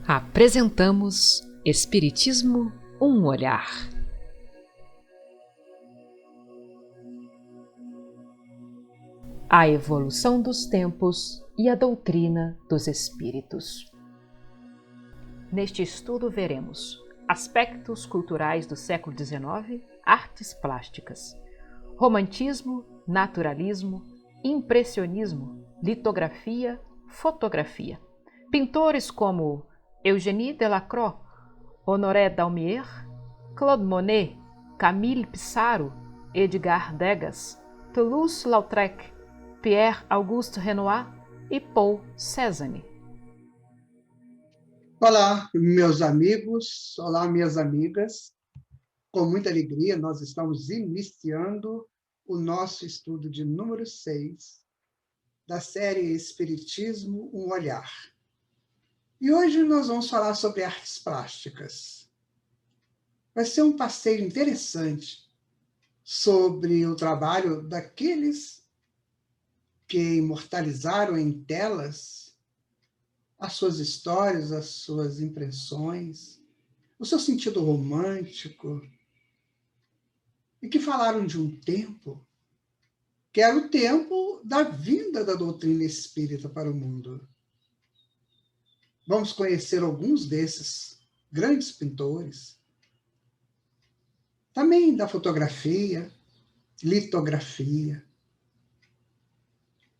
Apresentamos Espiritismo, um olhar. A evolução dos tempos e a doutrina dos espíritos. Neste estudo veremos aspectos culturais do século XIX, artes plásticas, romantismo, naturalismo, impressionismo, litografia, fotografia. Pintores como Eugénie Delacroix, Honoré Daumier, Claude Monet, Camille Pissarro, Edgar Degas, Toulouse-Lautrec, Pierre-Auguste Renoir e Paul Cézanne. Olá, meus amigos, olá, minhas amigas. Com muita alegria, nós estamos iniciando o nosso estudo de número 6 da série Espiritismo, um olhar. E hoje nós vamos falar sobre artes plásticas. Vai ser um passeio interessante sobre o trabalho daqueles que imortalizaram em telas as suas histórias, as suas impressões, o seu sentido romântico, e que falaram de um tempo que era o tempo da vinda da doutrina espírita para o mundo. Vamos conhecer alguns desses grandes pintores, também da fotografia, litografia.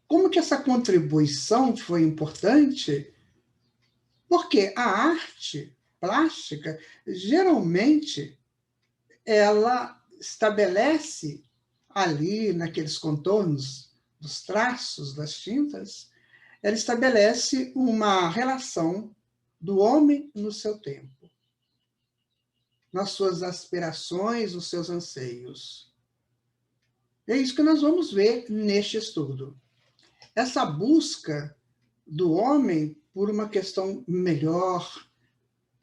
Como que essa contribuição foi importante? Porque a arte plástica, geralmente, ela estabelece ali, naqueles contornos dos traços das tintas, ela estabelece uma relação do homem no seu tempo, nas suas aspirações, nos seus anseios. É isso que nós vamos ver neste estudo. Essa busca do homem por uma questão melhor,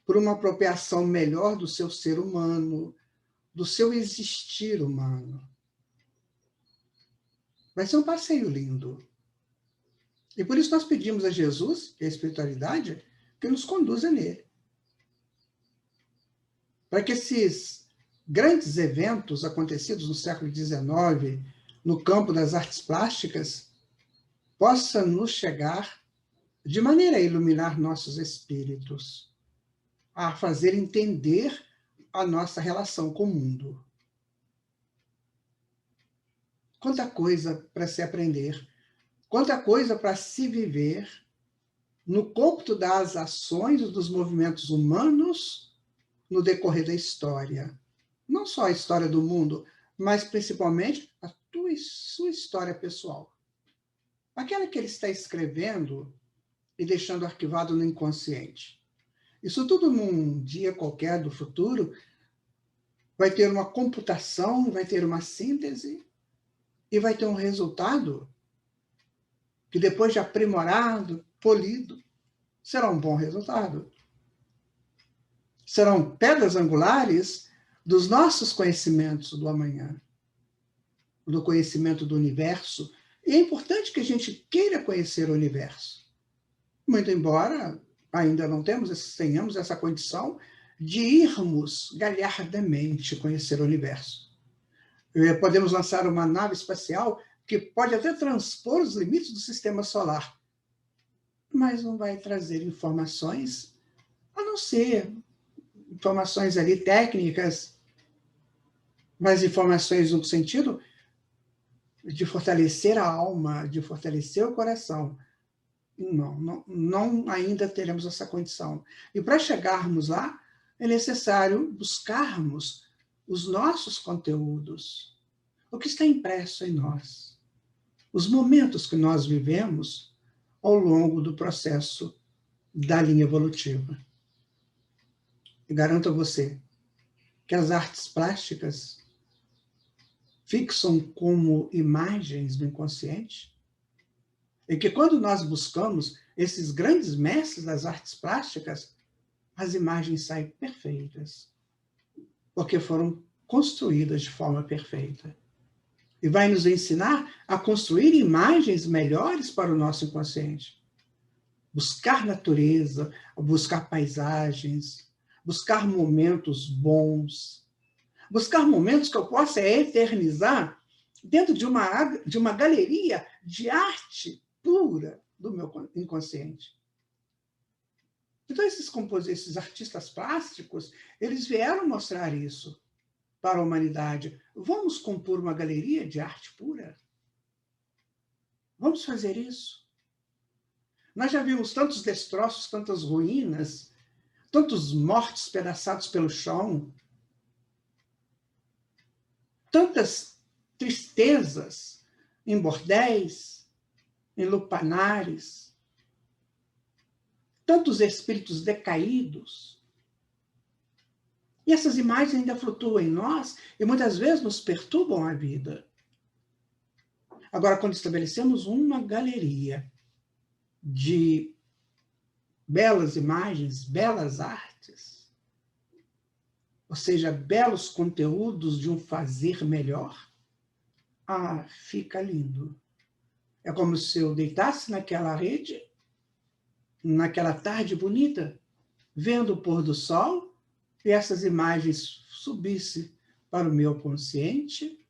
por uma apropriação melhor do seu ser humano, do seu existir humano. Vai ser um passeio lindo. E por isso nós pedimos a Jesus, e a espiritualidade, que nos conduza nele. Para que esses grandes eventos acontecidos no século XIX, no campo das artes plásticas, possam nos chegar de maneira a iluminar nossos espíritos, a fazer entender a nossa relação com o mundo. Quanta coisa para se aprender, quanta coisa para se viver no cômputo das ações dos movimentos humanos no decorrer da história. Não só a história do mundo, mas principalmente a sua história pessoal. Aquela que ele está escrevendo e deixando arquivado no inconsciente. Isso tudo num dia qualquer do futuro vai ter uma computação, vai ter uma síntese e vai ter um resultado que depois de aprimorado, polido, será um bom resultado. Serão pedras angulares dos nossos conhecimentos do amanhã, do conhecimento do universo. E é importante que a gente queira conhecer o universo. Muito embora ainda não tenhamos essa condição de irmos galhardamente conhecer o universo. Podemos lançar uma nave espacial que pode até transpor os limites do sistema solar, mas não vai trazer informações, a não ser informações ali técnicas, mas informações no sentido de fortalecer a alma, de fortalecer o coração. Não ainda teremos essa condição. E para chegarmos lá, é necessário buscarmos os nossos conteúdos, o que está impresso em nós, os momentos que nós vivemos ao longo do processo da linha evolutiva. E garanto a você que as artes plásticas fixam como imagens do inconsciente, e que quando nós buscamos esses grandes mestres das artes plásticas, as imagens saem perfeitas, porque foram construídas de forma perfeita. E vai nos ensinar a construir imagens melhores para o nosso inconsciente. buscar natureza, buscar paisagens, buscar momentos bons, buscar momentos que eu possa eternizar dentro de uma galeria de arte pura do meu inconsciente. Então, esses artistas plásticos, eles vieram mostrar isso para a humanidade. Vamos compor uma galeria de arte pura? Vamos fazer isso? Nós já vimos tantos destroços, tantas ruínas, tantos mortos pedaçados pelo chão, tantas tristezas em bordéis, em lupanares, tantos espíritos decaídos. E essas imagens ainda flutuam em nós e muitas vezes nos perturbam a vida. Agora, quando estabelecemos uma galeria de belas imagens, belas artes, ou seja, belos conteúdos de um fazer melhor, fica lindo. É como se eu deitasse naquela rede, naquela tarde bonita, vendo o pôr do sol, e essas imagens subissem para o meu consciente,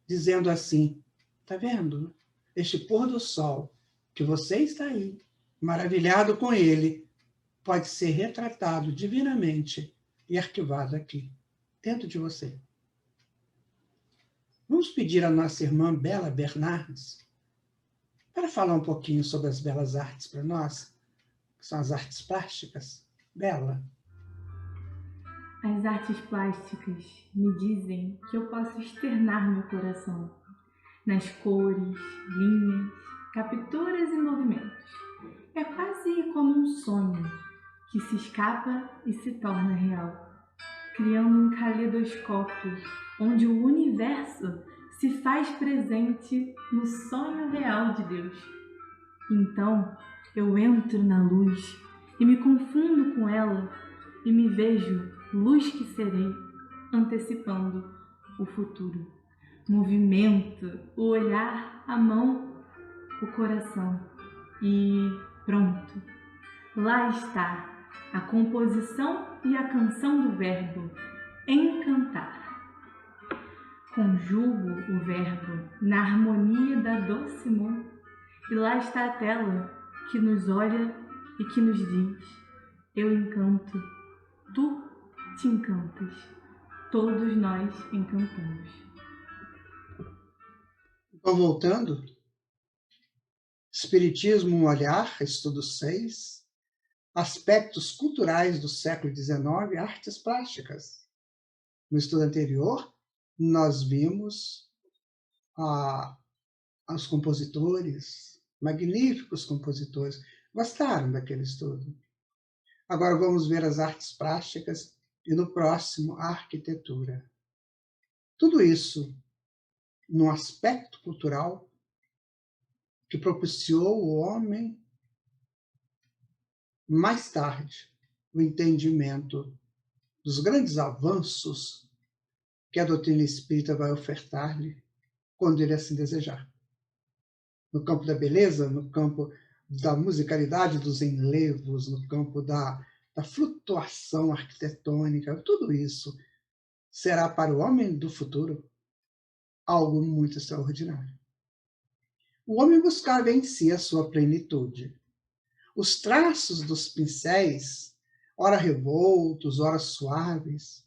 dizendo assim: está vendo? Este pôr do sol, que você está aí, maravilhado com ele, pode ser retratado divinamente e arquivado aqui, dentro de você. Vamos pedir à nossa irmã Bela Bernardes para falar um pouquinho sobre as belas artes para nós, que são as artes plásticas. Bela. As artes plásticas me dizem que eu posso externar meu coração nas cores, linhas, capturas e movimentos. É quase como um sonho que se escapa e se torna real, criando um caleidoscópio onde o universo se faz presente no sonho real de Deus. Então, eu entro na luz e me confundo com ela e me vejo luz que serei, antecipando o futuro. Movimento, o olhar, a mão, o coração e pronto. Lá está a composição e a canção do verbo encantar. Conjugo o verbo na harmonia da doce mão e lá está a tela que nos olha e que nos diz: eu encanto, tu te encantas, todos nós encantamos. Então, voltando, Espiritismo, um olhar, estudo 6, aspectos culturais do século XIX, artes plásticas. No estudo anterior, nós vimos os compositores, magníficos compositores, gostaram daquele estudo. Agora vamos ver as artes plásticas e no próximo, a arquitetura. Tudo isso num aspecto cultural que propiciou o homem, mais tarde, o entendimento dos grandes avanços que a doutrina espírita vai ofertar-lhe quando ele assim desejar. No campo da beleza, no campo da musicalidade dos enlevos, no campo da flutuação arquitetônica, tudo isso será para o homem do futuro algo muito extraordinário. O homem buscava em si a sua plenitude. Os traços dos pincéis, ora revoltos, ora suaves,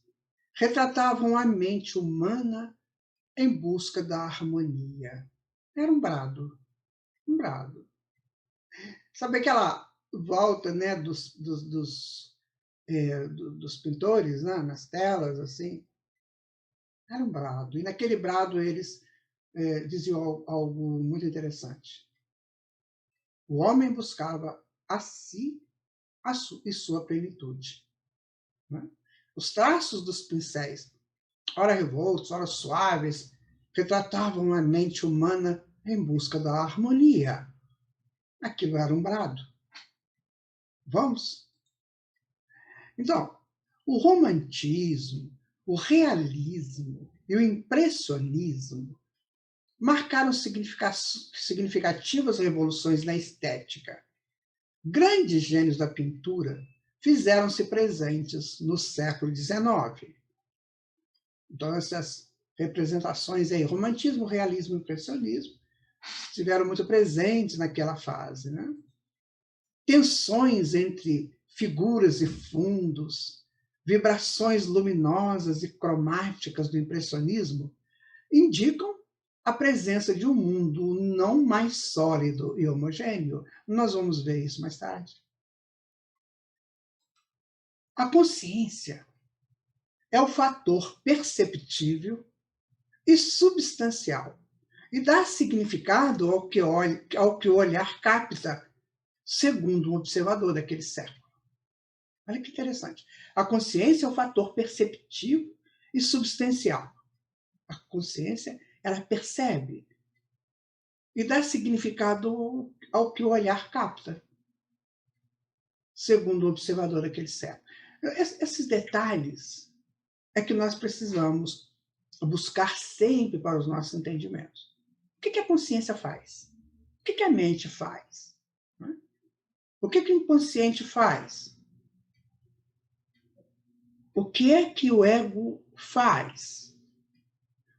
retratavam a mente humana em busca da harmonia. Era um brado, um brado. Sabe aquela volta, né, dos pintores, né, nas telas, assim? Era um brado. E naquele brado eles diziam algo muito interessante. O homem buscava a si e sua plenitude. Né? Os traços dos pincéis, ora revoltos, ora suaves, retratavam a mente humana em busca da harmonia. Aquilo era um brado. Vamos? Então, o romantismo, o realismo e o impressionismo marcaram significativas revoluções na estética, Grandes gênios da pintura fizeram-se presentes no século XIX. Então, essas representações aí, romantismo, realismo e impressionismo, estiveram muito presentes naquela fase, né? Tensões entre figuras e fundos, vibrações luminosas e cromáticas do impressionismo indicam a presença de um mundo não mais sólido e homogêneo. Nós vamos ver isso mais tarde. A consciência é o fator perceptível e substancial e dá significado ao que o olhar capta, segundo um observador daquele século. Olha que interessante. A consciência é o fator perceptivo e substancial. A consciência, ela percebe e dá significado ao que o olhar capta, segundo o observador daquele século. Esses detalhes é que nós precisamos buscar sempre para os nossos entendimentos. O que a consciência faz? O que a mente faz? O que o inconsciente faz? O que é que o ego faz?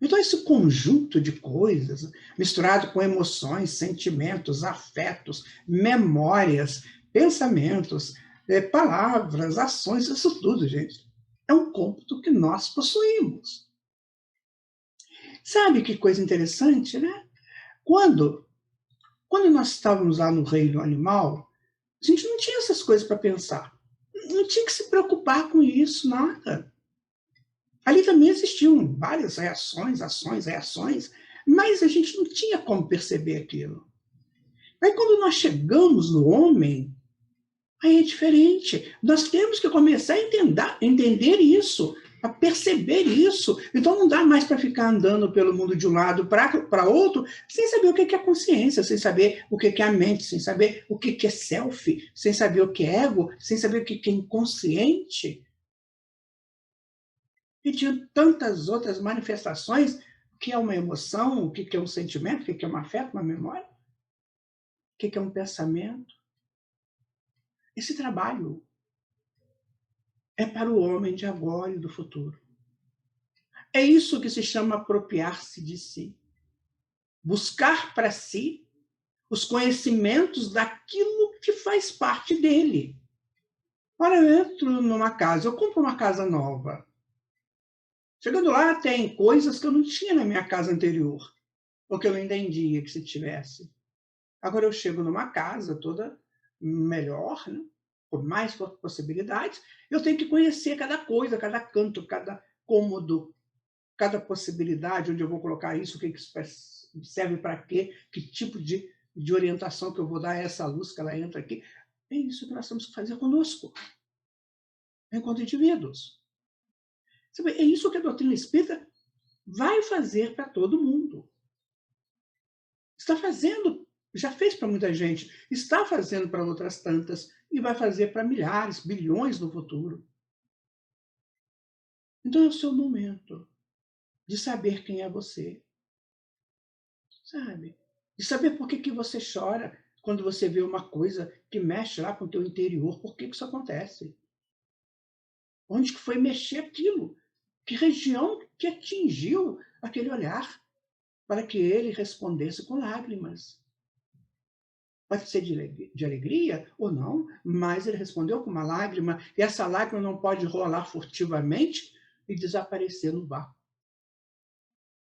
Então, esse conjunto de coisas, misturado com emoções, sentimentos, afetos, memórias, pensamentos, palavras, ações, isso tudo, gente, é um cômputo que nós possuímos. Sabe que coisa interessante, né? Quando nós estávamos lá no reino animal, a gente não tinha essas coisas para pensar. Não tinha que se preocupar com isso, nada. Ali também existiam várias reações, ações, reações, mas a gente não tinha como perceber aquilo. Aí quando nós chegamos no homem, aí é diferente. Nós temos que começar a entender isso, a perceber isso. Então não dá mais para ficar andando pelo mundo de um lado para outro, sem saber o que é consciência, sem saber o que é a mente, sem saber o que é self, sem saber o que é ego, sem saber o que é inconsciente. E de tantas outras manifestações, o que é uma emoção, o que é um sentimento, o que é um afeto, uma memória, o que é um pensamento. Esse trabalho é para o homem de agora e do futuro. É isso que se chama apropriar-se de si. Buscar para si os conhecimentos daquilo que faz parte dele. Ora, eu entro numa casa, eu compro uma casa nova. Chegando lá, tem coisas que eu não tinha na minha casa anterior, ou que eu não entendia que se tivesse. Agora eu chego numa casa toda melhor, né? Com mais possibilidades, eu tenho que conhecer cada coisa, cada canto, cada cômodo, cada possibilidade, onde eu vou colocar isso, o que serve para quê, que tipo de orientação que eu vou dar a essa luz que ela entra aqui. É isso que nós temos que fazer conosco, enquanto indivíduos. É isso que a doutrina espírita vai fazer para todo mundo. Está fazendo, já fez para muita gente, está fazendo para outras tantas e vai fazer para milhares, bilhões no futuro. Então é o seu momento de saber quem é você. Sabe? De saber por que você chora quando você vê uma coisa que mexe lá com o teu interior. Por que isso acontece? Onde que foi mexer aquilo? Que região que atingiu aquele olhar para que ele respondesse com lágrimas? Pode ser de alegria ou não, mas ele respondeu com uma lágrima, e essa lágrima não pode rolar furtivamente e desaparecer no vácuo,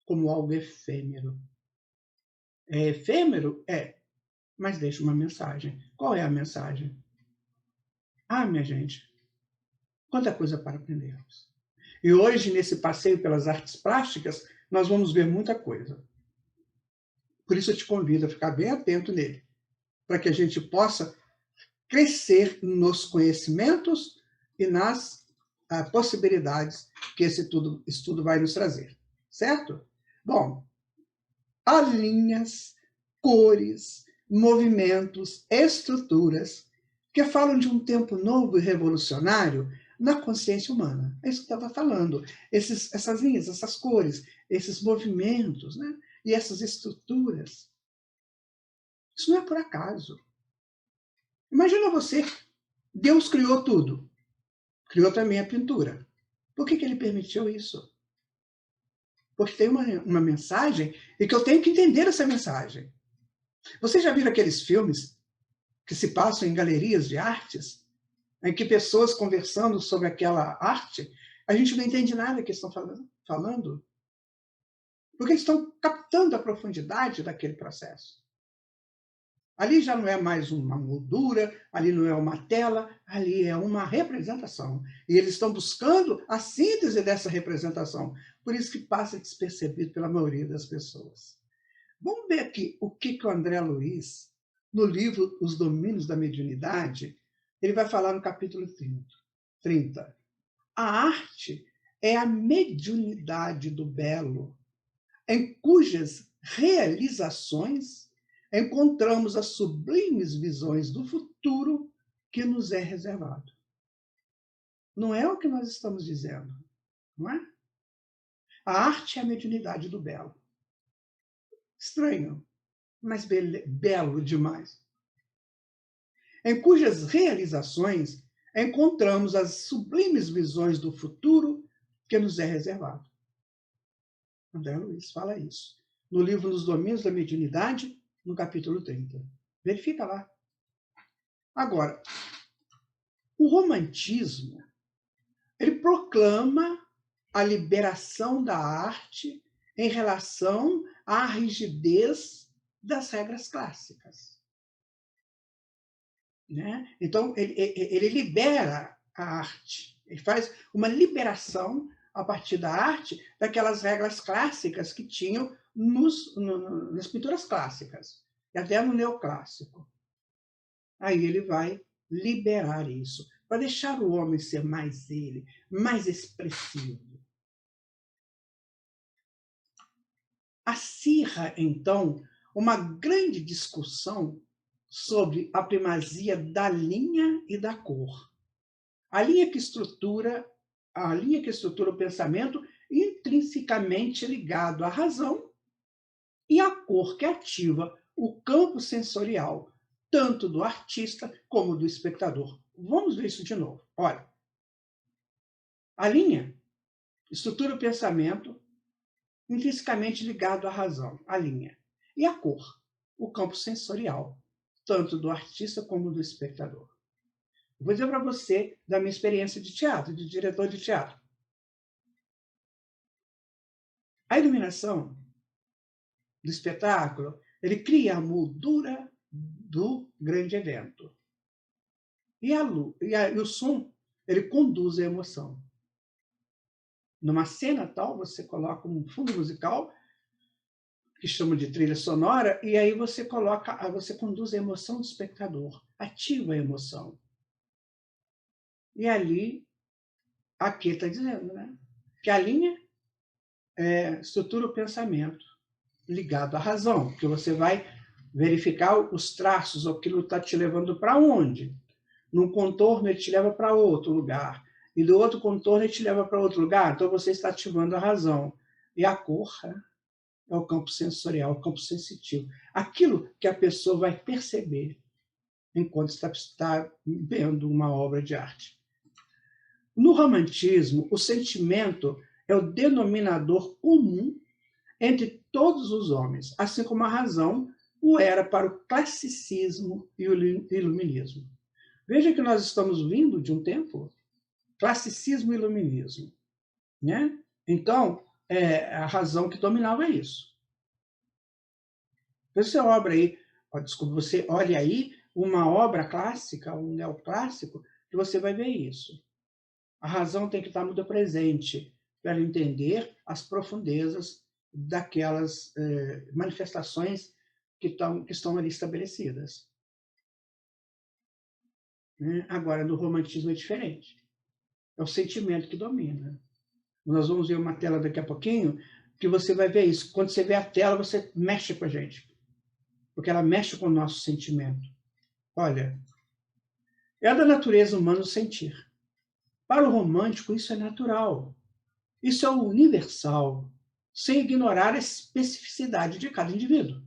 como algo efêmero. É efêmero? É, mas deixa uma mensagem. Qual é a mensagem? Ah, minha gente, quanta coisa para aprendermos. E hoje, nesse passeio pelas artes plásticas, nós vamos ver muita coisa. Por isso eu te convido a ficar bem atento nele, para que a gente possa crescer nos conhecimentos e nas possibilidades que esse estudo vai nos trazer. Certo? Bom, há linhas, cores, movimentos, estruturas que falam de um tempo novo e revolucionário na consciência humana. É isso que eu estava falando. Essas linhas, essas cores, esses movimentos, né? E essas estruturas. Isso não é por acaso. Imagina você, Deus criou tudo. Criou também a pintura. Por que ele permitiu isso? Porque tem uma mensagem e que eu tenho que entender essa mensagem. Vocês já viram aqueles filmes que se passam em galerias de artes, em que pessoas conversando sobre aquela arte, a gente não entende nada que estão falando, porque eles estão captando a profundidade daquele processo. Ali já não é mais uma moldura, ali não é uma tela, ali é uma representação. E eles estão buscando a síntese dessa representação. Por isso que passa despercebido pela maioria das pessoas. Vamos ver aqui o que o André Luiz, no livro Os Domínios da Mediunidade, ele vai falar no capítulo 30. A arte é a mediunidade do belo, em cujas realizações encontramos as sublimes visões do futuro que nos é reservado. Não é o que nós estamos dizendo, não é? A arte é a mediunidade do belo. Estranho, mas belo demais. Em cujas realizações encontramos as sublimes visões do futuro que nos é reservado. André Luiz fala isso. No livro Nos Domínios da Mediunidade, no capítulo 30. Verifica lá. Agora, o romantismo, ele proclama a liberação da arte em relação à rigidez das regras clássicas. Né? Então, ele libera a arte, ele faz uma liberação a partir da arte daquelas regras clássicas que tinham nas pinturas clássicas, e até no neoclássico. Aí ele vai liberar isso, para deixar o homem ser mais ele, mais expressivo. Acirra, então, uma grande discussão sobre a primazia da linha e da cor. A linha que estrutura o pensamento intrinsecamente ligado à razão e a cor que ativa o campo sensorial, tanto do artista como do espectador. Vamos ver isso de novo. Olha, a linha estrutura o pensamento intrinsecamente ligado à razão, a linha, e a cor, o campo sensorial, tanto do artista como do espectador. Vou dizer para você da minha experiência de teatro, de diretor de teatro. A iluminação do espetáculo, ele cria a moldura do grande evento. E a luz, e o som, ele conduz a emoção. Numa cena tal, você coloca um fundo musical, que chama de trilha sonora, e aí você conduz a emoção do espectador, ativa a emoção. E ali, aqui está dizendo, né? Que a linha estrutura o pensamento, ligado à razão, porque você vai verificar os traços, aquilo está te levando para onde? Num contorno, ele te leva para outro lugar. E do outro contorno, ele te leva para outro lugar. Então, você está ativando a razão. E a cor é o campo sensorial, o campo sensitivo. Aquilo que a pessoa vai perceber enquanto está vendo uma obra de arte. No romantismo, o sentimento é o denominador comum entre todos os homens, assim como a razão o era para o classicismo e o iluminismo. Veja que nós estamos vindo de um tempo classicismo e iluminismo, né? Então, a razão que dominava isso. Você obra aí, você olha aí uma obra clássica, um neoclássico, que você vai ver isso. A razão tem que estar muito presente para entender as profundezas daquelas manifestações que estão ali estabelecidas. Agora, no romantismo é diferente. É o sentimento que domina. Nós vamos ver uma tela daqui a pouquinho que você vai ver isso. Quando você vê a tela, você mexe com a gente. Porque ela mexe com o nosso sentimento. Olha, é da natureza humana o sentir. Para o romântico, isso é natural. Isso é o universal, sem ignorar a especificidade de cada indivíduo.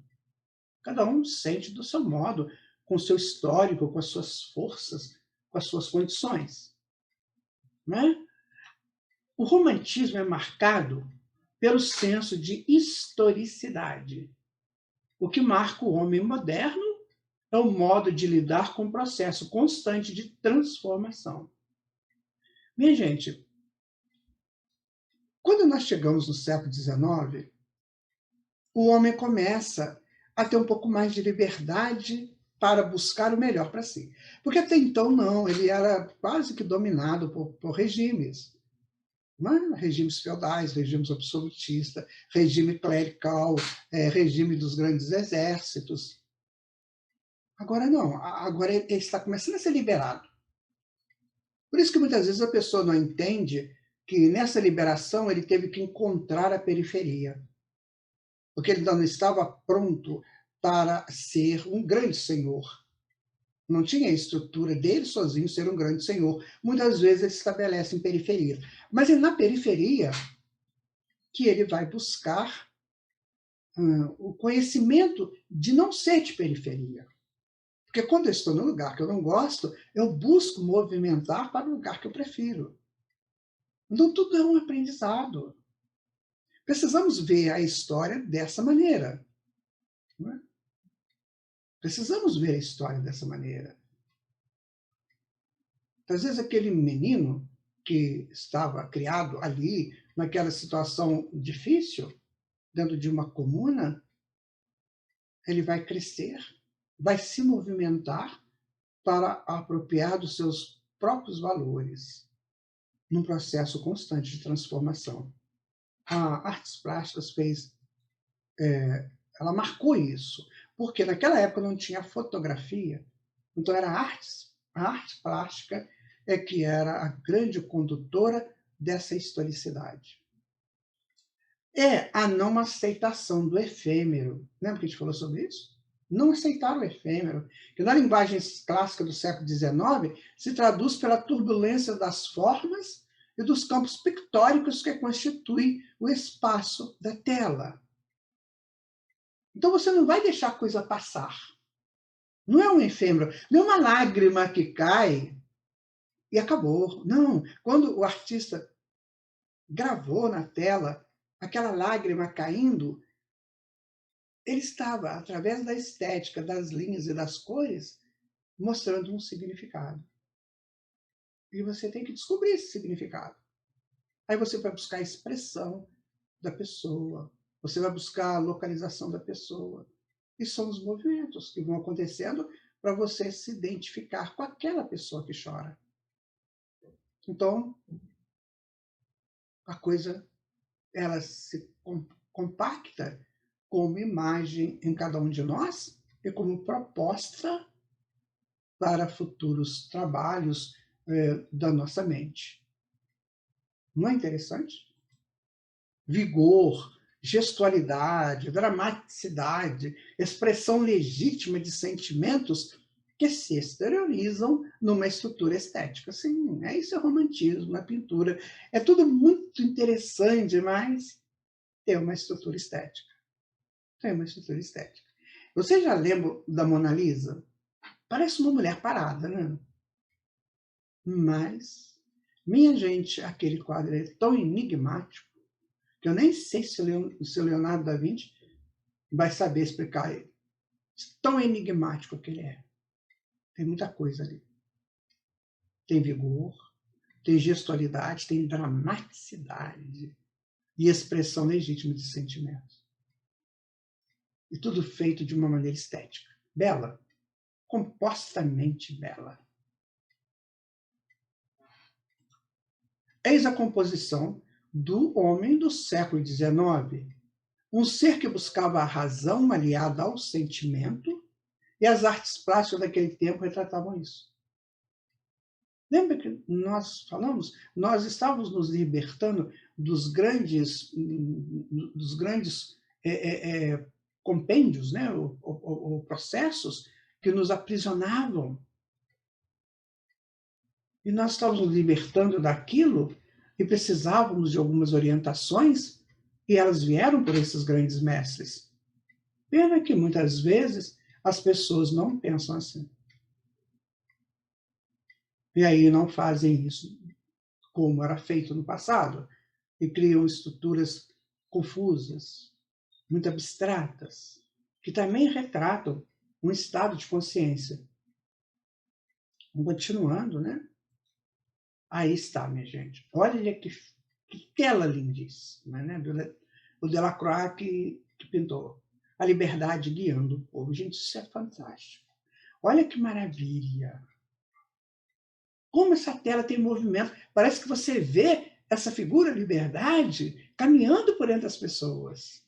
Cada um sente do seu modo, com o seu histórico, com as suas forças, com as suas condições. Não é? O romantismo é marcado pelo senso de historicidade. O que marca o homem moderno é o modo de lidar com o processo constante de transformação. Minha gente, quando nós chegamos no século XIX, o homem começa a ter um pouco mais de liberdade para buscar o melhor para si. Porque até então, não, ele era quase que dominado por regimes. Não é? Regimes feudais, regimes absolutistas, regime clerical, regime dos grandes exércitos. Agora não, agora ele está começando a ser liberado. Por isso que muitas vezes a pessoa não entende que nessa liberação ele teve que encontrar a periferia. Porque ele não estava pronto para ser um grande senhor. Não tinha a estrutura dele sozinho ser um grande senhor. Muitas vezes ele se estabelece em periferia. Mas é na periferia que ele vai buscar o conhecimento de não ser de periferia. Porque quando eu estou no lugar que eu não gosto, eu busco movimentar para o lugar que eu prefiro. Então tudo é um aprendizado. Precisamos ver a história dessa maneira. Não é? Precisamos ver a história dessa maneira. Às vezes aquele menino que estava criado ali, naquela situação difícil, dentro de uma comuna, ele vai crescer, vai se movimentar para apropriar dos seus próprios valores, num processo constante de transformação. A Artes Plásticas fez, ela marcou isso, porque naquela época não tinha fotografia, então era a arte plástica é que era a grande condutora dessa historicidade. É a não aceitação do efêmero. Lembra que a gente falou sobre isso? Não aceitar o efêmero, que na linguagem clássica do século XIX se traduz pela turbulência das formas e dos campos pictóricos que constituem o espaço da tela. Então você não vai deixar a coisa passar. Não é um efêmero, não é uma lágrima que cai e acabou. Não, quando o artista gravou na tela aquela lágrima caindo, ele estava, através da estética, das linhas e das cores, mostrando um significado. E você tem que descobrir esse significado. Aí você vai buscar a expressão da pessoa, você vai buscar a localização da pessoa. E são os movimentos que vão acontecendo para você se identificar com aquela pessoa que chora. Então, a coisa ela se compacta como imagem em cada um de nós e como proposta para futuros trabalhos da nossa mente. Não é interessante? Vigor, gestualidade, dramaticidade, expressão legítima de sentimentos que se exteriorizam numa estrutura estética. Sim, isso é romantismo, é pintura. É tudo muito interessante, mas tem uma estrutura estética. Tem uma estrutura estética. Você já lembra da Mona Lisa? Parece uma mulher parada, né? Mas, minha gente, aquele quadro é tão enigmático que eu nem sei se o Leonardo da Vinci vai saber explicar ele. Tão enigmático que ele é. Tem muita coisa ali. Tem vigor, tem gestualidade, tem dramaticidade e expressão legítima de sentimentos. E tudo feito de uma maneira estética. Bela. Compostamente bela. Eis a composição do homem do século XIX. Um ser que buscava a razão aliada ao sentimento, e as artes plásticas daquele tempo retratavam isso. Lembra que nós falamos? Nós estávamos nos libertando dos grandes compêndios, né? ou processos que nos aprisionavam. E nós estávamos nos libertando daquilo e precisávamos de algumas orientações, e elas vieram por esses grandes mestres. Pena que muitas vezes as pessoas não pensam assim. E aí não fazem isso como era feito no passado, e criam estruturas confusas, muito abstratas, que também retratam um estado de consciência. Continuando, né? Aí está, minha gente. Olha que tela lindíssima, né? O Delacroix que pintou. A liberdade guiando o povo. Gente, isso é fantástico. Olha que maravilha. Como essa tela tem movimento. Parece que você vê essa figura liberdade caminhando por entre as pessoas,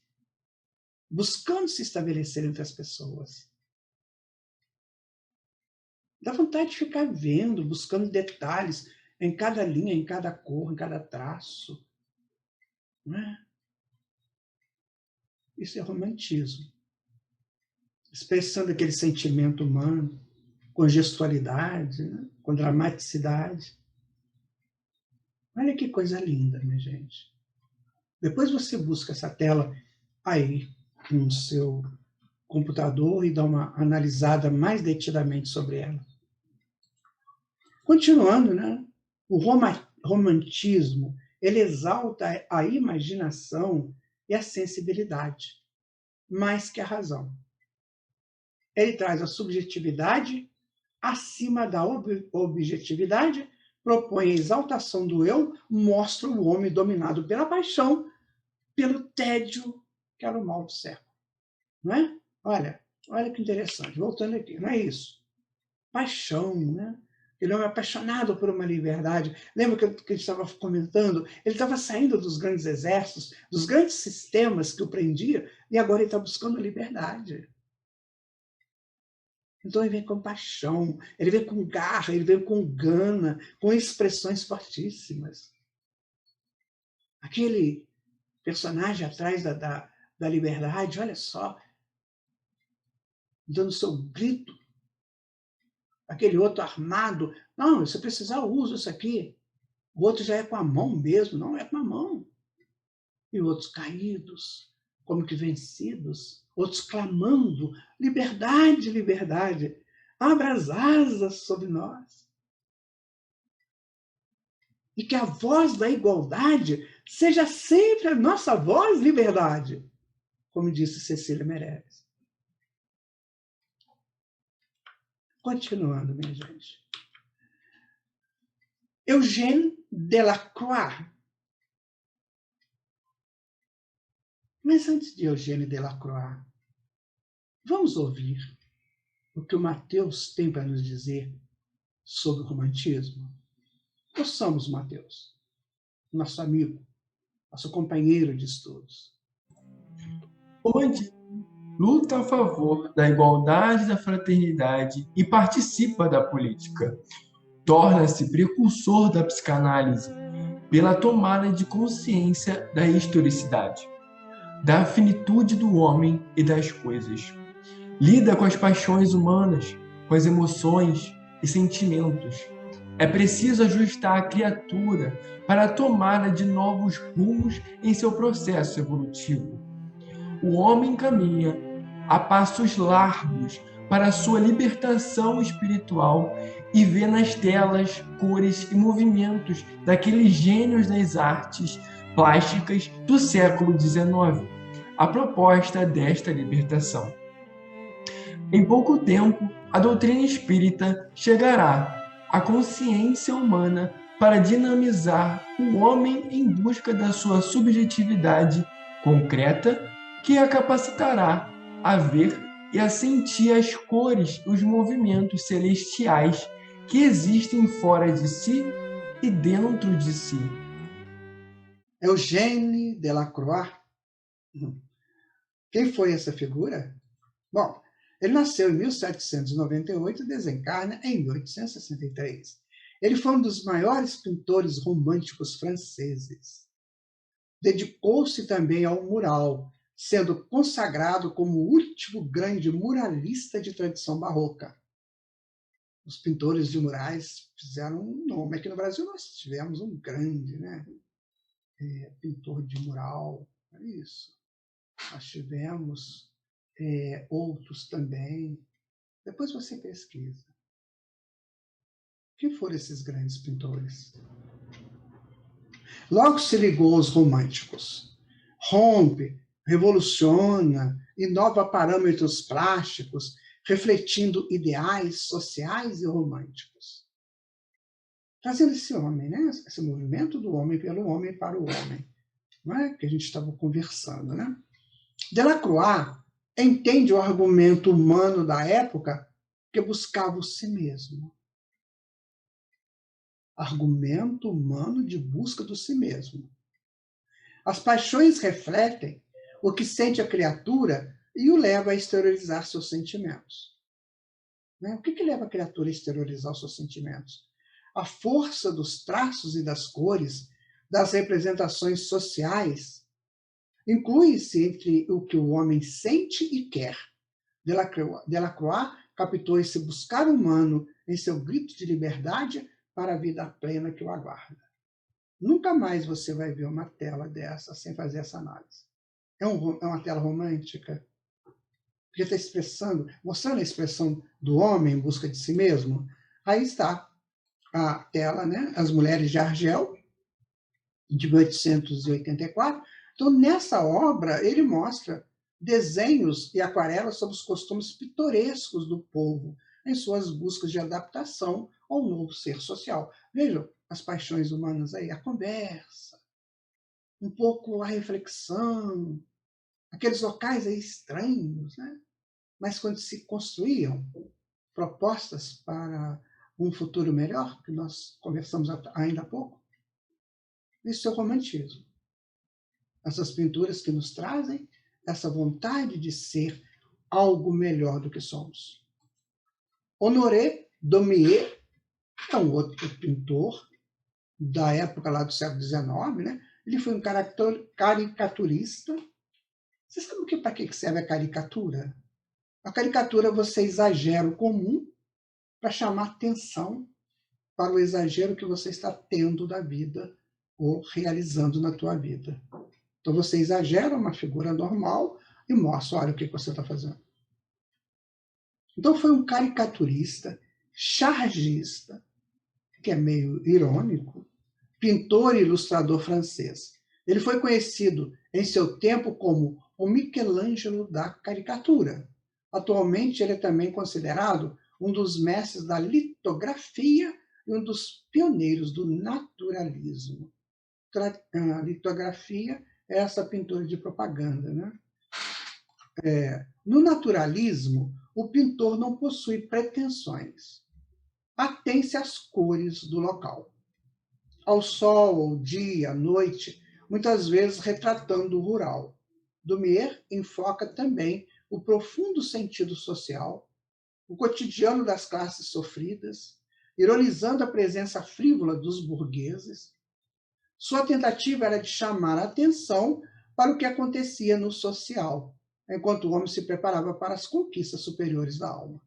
buscando se estabelecer entre as pessoas. Dá vontade de ficar vendo, buscando detalhes em cada linha, em cada cor, em cada traço. Não é? Isso é romantismo. Expressando aquele sentimento humano, com gestualidade, né? Com dramaticidade. Olha que coisa linda, minha gente. Depois você busca essa tela aí no seu computador e dá uma analisada mais detidamente sobre ela. Continuando, né? O romantismo, ele exalta a imaginação e a sensibilidade, mais que a razão. Ele traz a subjetividade acima da objetividade, propõe a exaltação do eu, mostra o homem dominado pela paixão, pelo tédio, que era o mal do século. Não é? Olha que interessante. Voltando aqui, não é isso? Paixão, né? Ele é um apaixonado por uma liberdade. Lembra que a gente estava comentando? Ele estava saindo dos grandes exércitos, dos grandes sistemas que o prendia, e agora ele está buscando a liberdade. Então ele vem com paixão, ele vem com garra, ele vem com gana, com expressões fortíssimas. Aquele personagem atrás da liberdade, olha só, dando seu grito. Aquele outro armado, não, se precisar eu uso isso aqui. O outro já é com a mão mesmo, não é com a mão. E outros caídos, como que vencidos, outros clamando, liberdade, liberdade, abra as asas sobre nós. E que a voz da igualdade seja sempre a nossa voz, liberdade, como disse Cecília Meirelles. Continuando, minha gente. Eugène Delacroix. Mas antes de Eugène Delacroix, vamos ouvir o que o Mateus tem para nos dizer sobre o romantismo? Ouçamos o Mateus, nosso amigo, nosso companheiro de estudos. O romantismo luta a favor da igualdade e da fraternidade e participa da política. Torna-se precursor da psicanálise pela tomada de consciência da historicidade, da finitude do homem e das coisas. Lida com as paixões humanas, com as emoções e sentimentos. É preciso ajustar a criatura para a tomada de novos rumos em seu processo evolutivo. O homem caminha a passos largos para a sua libertação espiritual e vê nas telas, cores e movimentos daqueles gênios das artes plásticas do século XIX a proposta desta libertação. Em pouco tempo, a doutrina espírita chegará à consciência humana para dinamizar o homem em busca da sua subjetividade concreta, que a capacitará a ver e a sentir as cores e os movimentos celestiais que existem fora de si e dentro de si. Eugène Delacroix. Quem foi essa figura? Bom, ele nasceu em 1798 e desencarna em 1863. Ele foi um dos maiores pintores românticos franceses. Dedicou-se também ao mural, sendo consagrado como o último grande muralista de tradição barroca. Os pintores de murais fizeram um nome. Aqui no Brasil nós tivemos um grande, né? Pintor de mural, é isso. Nós tivemos outros também. Depois você pesquisa. Quem foram esses grandes pintores? Logo se ligou aos românticos. Rompe, revoluciona, inova parâmetros plásticos, refletindo ideais sociais e românticos. Trazendo esse homem, né? Esse movimento do homem pelo homem para o homem, não é? Que a gente estava conversando, né? Delacroix entende o argumento humano da época que buscava o si mesmo. Argumento humano de busca do si mesmo. As paixões refletem o que sente a criatura e o leva a exteriorizar seus sentimentos. O que leva a criatura a exteriorizar os seus sentimentos? A força dos traços e das cores, das representações sociais, inclui-se entre o que o homem sente e quer. Delacroix captou esse buscar humano em seu grito de liberdade para a vida plena que o aguarda. Nunca mais você vai ver uma tela dessa sem fazer essa análise. É uma tela romântica? Porque está mostrando a expressão do homem em busca de si mesmo. Aí está a tela, né? As Mulheres de Argel, de 1884. Então, nessa obra, ele mostra desenhos e aquarelas sobre os costumes pitorescos do povo, em suas buscas de adaptação ao novo ser social. Vejam as paixões humanas aí, a conversa, um pouco a reflexão, aqueles locais aí estranhos, né? Mas quando se construíam propostas para um futuro melhor, que nós conversamos ainda há pouco, isso é o romantismo. Essas pinturas que nos trazem essa vontade de ser algo melhor do que somos. Honoré Daumier é um outro pintor da época lá do século XIX, né? Ele foi um caricaturista. Você sabe para que serve a caricatura? A caricatura você exagera o comum para chamar atenção para o exagero que você está tendo da vida ou realizando na tua vida. Então você exagera uma figura normal e mostra, olha o que você está fazendo. Então foi um caricaturista, chargista, que é meio irônico, pintor e ilustrador francês. Ele foi conhecido em seu tempo como o Michelangelo da caricatura. Atualmente ele é também considerado um dos mestres da litografia e um dos pioneiros do naturalismo. A litografia é essa pintura de propaganda, né? No naturalismo, o pintor não possui pretensões. Atém-se às cores do local. Ao sol, ao dia, à noite, muitas vezes retratando o rural. Daumier enfoca também o profundo sentido social, o cotidiano das classes sofridas, ironizando a presença frívola dos burgueses. Sua tentativa era de chamar a atenção para o que acontecia no social, enquanto o homem se preparava para as conquistas superiores da alma.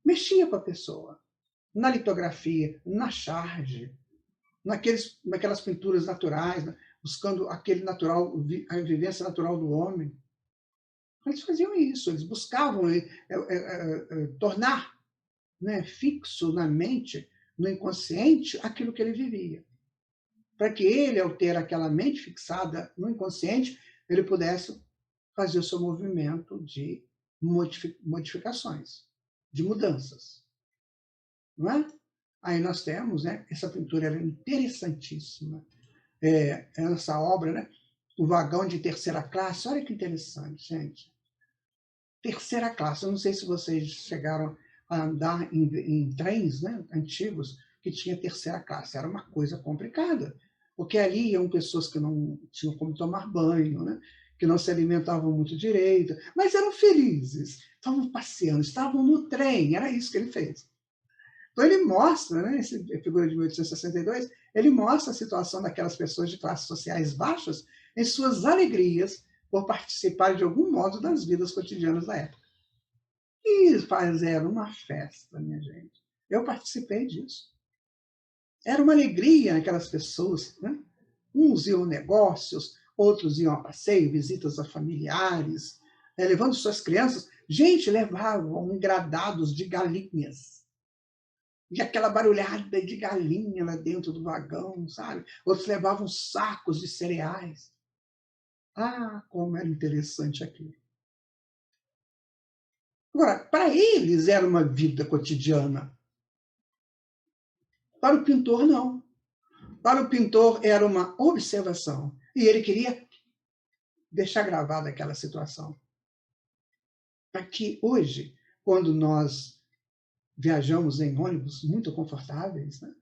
Mexia com a pessoa, na litografia, na charge, naquelas pinturas naturais, né? Buscando aquele natural, a vivência natural do homem. Eles faziam isso, eles buscavam tornar, né, fixo na mente, no inconsciente, aquilo que ele vivia. Para que ele, ao ter aquela mente fixada no inconsciente, ele pudesse fazer o seu movimento de modificações, de mudanças. Não é? Aí nós temos, né, essa pintura é interessantíssima. Essa obra, né, O Vagão de Terceira Classe, olha que interessante, gente. Terceira classe, eu não sei se vocês chegaram a andar em trens, né, antigos que tinha terceira classe. Era uma coisa complicada, porque ali iam pessoas que não tinham como tomar banho, né, que não se alimentavam muito direito, mas eram felizes, estavam passeando, estavam no trem, era isso que ele fez. Então ele mostra, né, essa figura de 1862, ele mostra a situação daquelas pessoas de classes sociais baixas em suas alegrias por participar de algum modo das vidas cotidianas da época. E fizeram uma festa, minha gente. Eu participei disso. Era uma alegria aquelas pessoas, né? Uns iam a negócios, outros iam a passeio, visitas a familiares, levando suas crianças. Gente, levavam engradados de galinhas. E aquela barulhada de galinha lá dentro do vagão, sabe? Outros levavam sacos de cereais. Ah, como era interessante aquilo. Agora, para eles era uma vida cotidiana. Para o pintor, não. Para o pintor era uma observação. E ele queria deixar gravada aquela situação. Aqui, hoje, quando nós viajamos em ônibus muito confortáveis, né?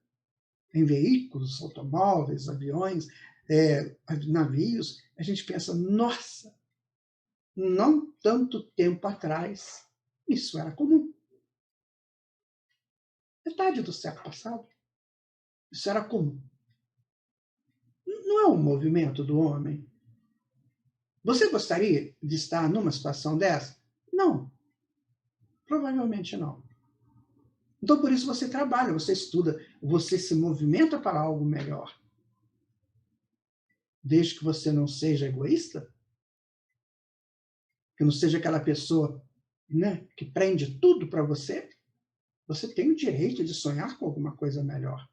Em veículos, automóveis, aviões, navios, a gente pensa, nossa, não tanto tempo atrás, isso era comum. Metade do século passado, isso era comum. Não é um movimento do homem. Você gostaria de estar numa situação dessa? Não. Provavelmente não. Então, por isso você trabalha, você estuda, você se movimenta para algo melhor. Desde que você não seja egoísta, que não seja aquela pessoa, né, que prende tudo para você, você tem o direito de sonhar com alguma coisa melhor.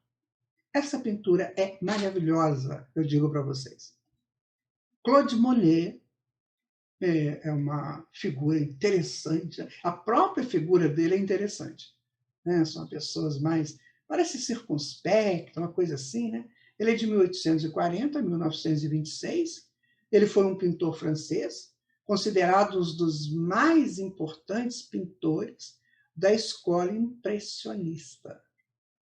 Essa pintura é maravilhosa, eu digo para vocês. Claude Monet é uma figura interessante, a própria figura dele é interessante. Né? São pessoas mais, parece circunspectas, uma coisa assim, né? Ele é de 1840 a 1926, ele foi um pintor francês, considerado um dos mais importantes pintores da escola impressionista.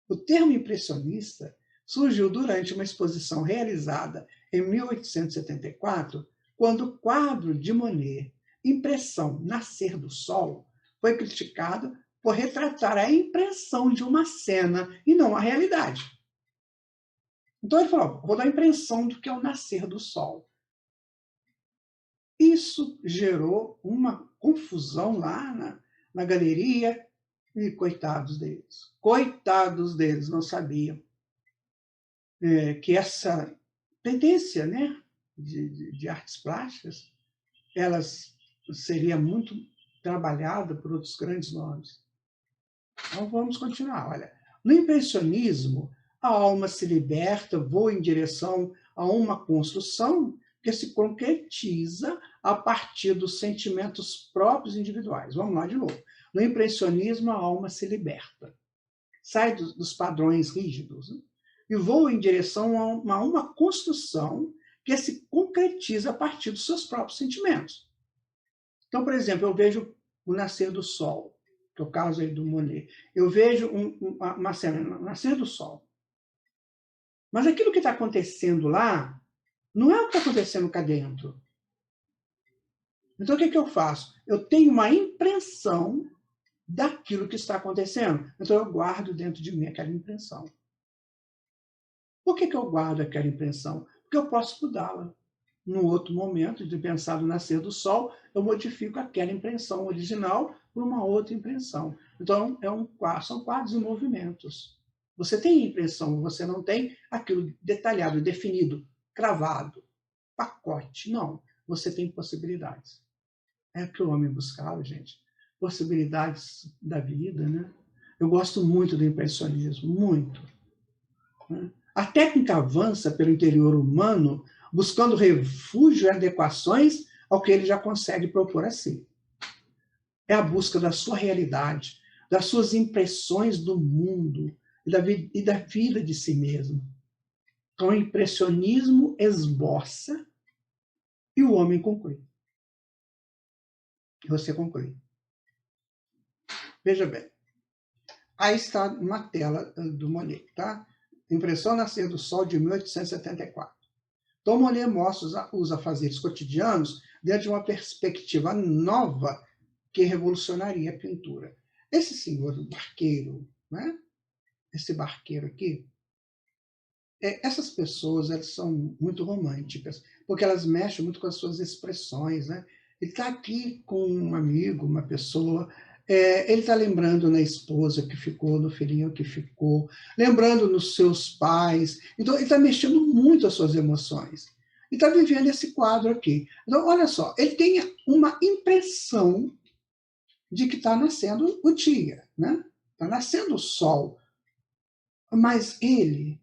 O termo impressionista surgiu durante uma exposição realizada em 1874, quando o quadro de Monet, Impressão Nascer do Sol, foi criticado por retratar a impressão de uma cena e não a realidade. Então ele falou, vou dar a impressão do que é o nascer do sol. Isso gerou uma confusão lá na galeria e coitados deles não sabiam que essa tendência, né, de artes plásticas, elas seria muito trabalhada por outros grandes nomes. Então vamos continuar. Olha, no impressionismo, a alma se liberta, voa em direção a uma construção que se concretiza a partir dos sentimentos próprios individuais. Vamos lá de novo. No impressionismo, a alma se liberta, sai dos padrões rígidos, né? E voa em direção a uma construção que se concretiza a partir dos seus próprios sentimentos. Então, por exemplo, eu vejo o nascer do sol, que é o caso aí do Monet. Eu vejo uma cena, o nascer do sol. Mas aquilo que está acontecendo lá não é o que está acontecendo cá dentro. Então, o que eu faço? Eu tenho uma impressão daquilo que está acontecendo. Então, eu guardo dentro de mim aquela impressão. Por que eu guardo aquela impressão? Porque eu posso mudá-la. Num outro momento, de pensar no nascer do sol, eu modifico aquela impressão original por uma outra impressão. Então, são quadros em movimentos. Você tem impressão, você não tem aquilo detalhado, definido, cravado, pacote. Não, você tem possibilidades. É o que o homem buscava, gente. Possibilidades da vida, né? Eu gosto muito do impressionismo, muito. Né? A técnica avança pelo interior humano, buscando refúgio e adequações ao que ele já consegue propor a si. É a busca da sua realidade, das suas impressões do mundo e da vida de si mesmo. Então, o impressionismo esboça e o homem conclui. Você conclui. Veja bem. Aí está uma tela do Monet, tá? Impressão Nascer do Sol, de 1874. Então, Monet mostra os afazeres cotidianos dentro de uma perspectiva nova que revolucionaria a pintura. Esse senhor barqueiro, né? Esse barqueiro aqui, essas pessoas, elas são muito românticas, porque elas mexem muito com as suas expressões, né? Ele está aqui com um amigo, uma pessoa, ele está lembrando na esposa que ficou, no filhinho que ficou, lembrando nos seus pais. Então, ele está mexendo muito as suas emoções. e está vivendo esse quadro aqui. Então, olha só, ele tem uma impressão de que está nascendo o dia, né? Está nascendo o sol. Mas ele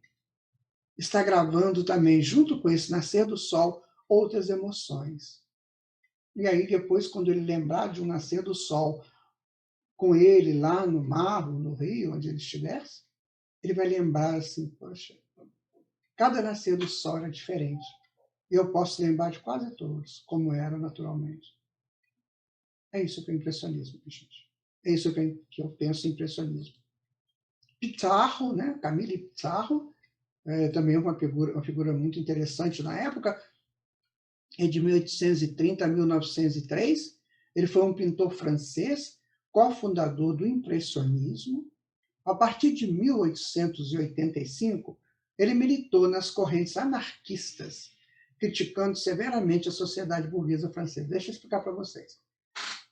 está gravando também, junto com esse nascer do sol, outras emoções. E aí, depois, quando ele lembrar de um nascer do sol com ele lá no mar, no rio, onde ele estivesse, ele vai lembrar assim, poxa, cada nascer do sol era diferente. E eu posso lembrar de quase todos, como era naturalmente. É isso que é impressionismo, gente. É isso que eu penso em impressionismo. Pizarro, né? Camille Pizarro, também uma figura muito interessante na época, é de 1830 a 1903. Ele foi um pintor francês, cofundador do impressionismo. A partir de 1885, ele militou nas correntes anarquistas, criticando severamente a sociedade burguesa francesa. Deixa eu explicar para vocês.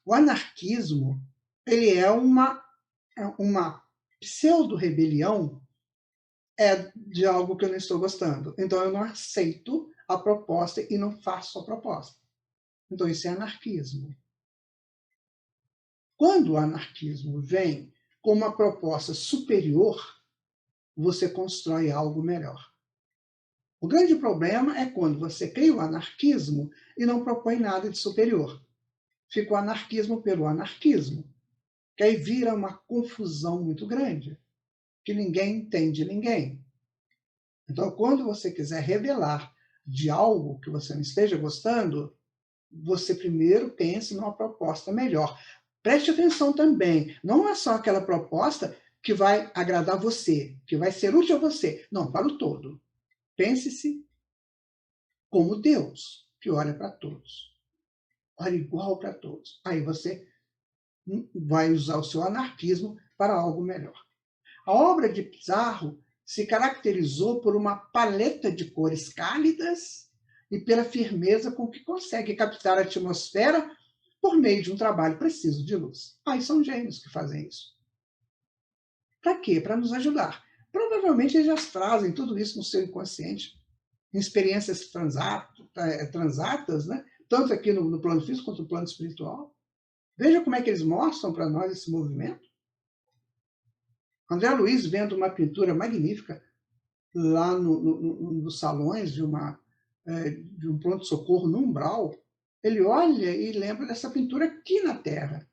O anarquismo ele é uma pseudo-rebelião de algo que eu não estou gostando. Então, eu não aceito a proposta e não faço a proposta. Então, isso é anarquismo. Quando o anarquismo vem com uma proposta superior, você constrói algo melhor. O grande problema é quando você cria o anarquismo e não propõe nada de superior. Fica o anarquismo pelo anarquismo, que aí vira uma confusão muito grande, que ninguém entende ninguém. Então, quando você quiser revelar de algo que você não esteja gostando, você primeiro pense numa proposta melhor. Preste atenção também, não é só aquela proposta que vai agradar você, que vai ser útil a você. Não, para o todo. Pense-se como Deus, que olha para todos. Olha igual para todos. Aí você vai usar o seu anarquismo para algo melhor. A obra de Pizarro se caracterizou por uma paleta de cores cálidas e pela firmeza com que consegue captar a atmosfera por meio de um trabalho preciso de luz. Aí são gênios que fazem isso. Para quê? Para nos ajudar. Provavelmente eles já trazem tudo isso no seu inconsciente, em experiências transatas, né? Tanto aqui no plano físico quanto no plano espiritual. Veja como é que eles mostram para nós esse movimento. André Luiz, vendo uma pintura magnífica lá nos salões de um pronto-socorro no Umbral, ele olha e lembra dessa pintura aqui na Terra.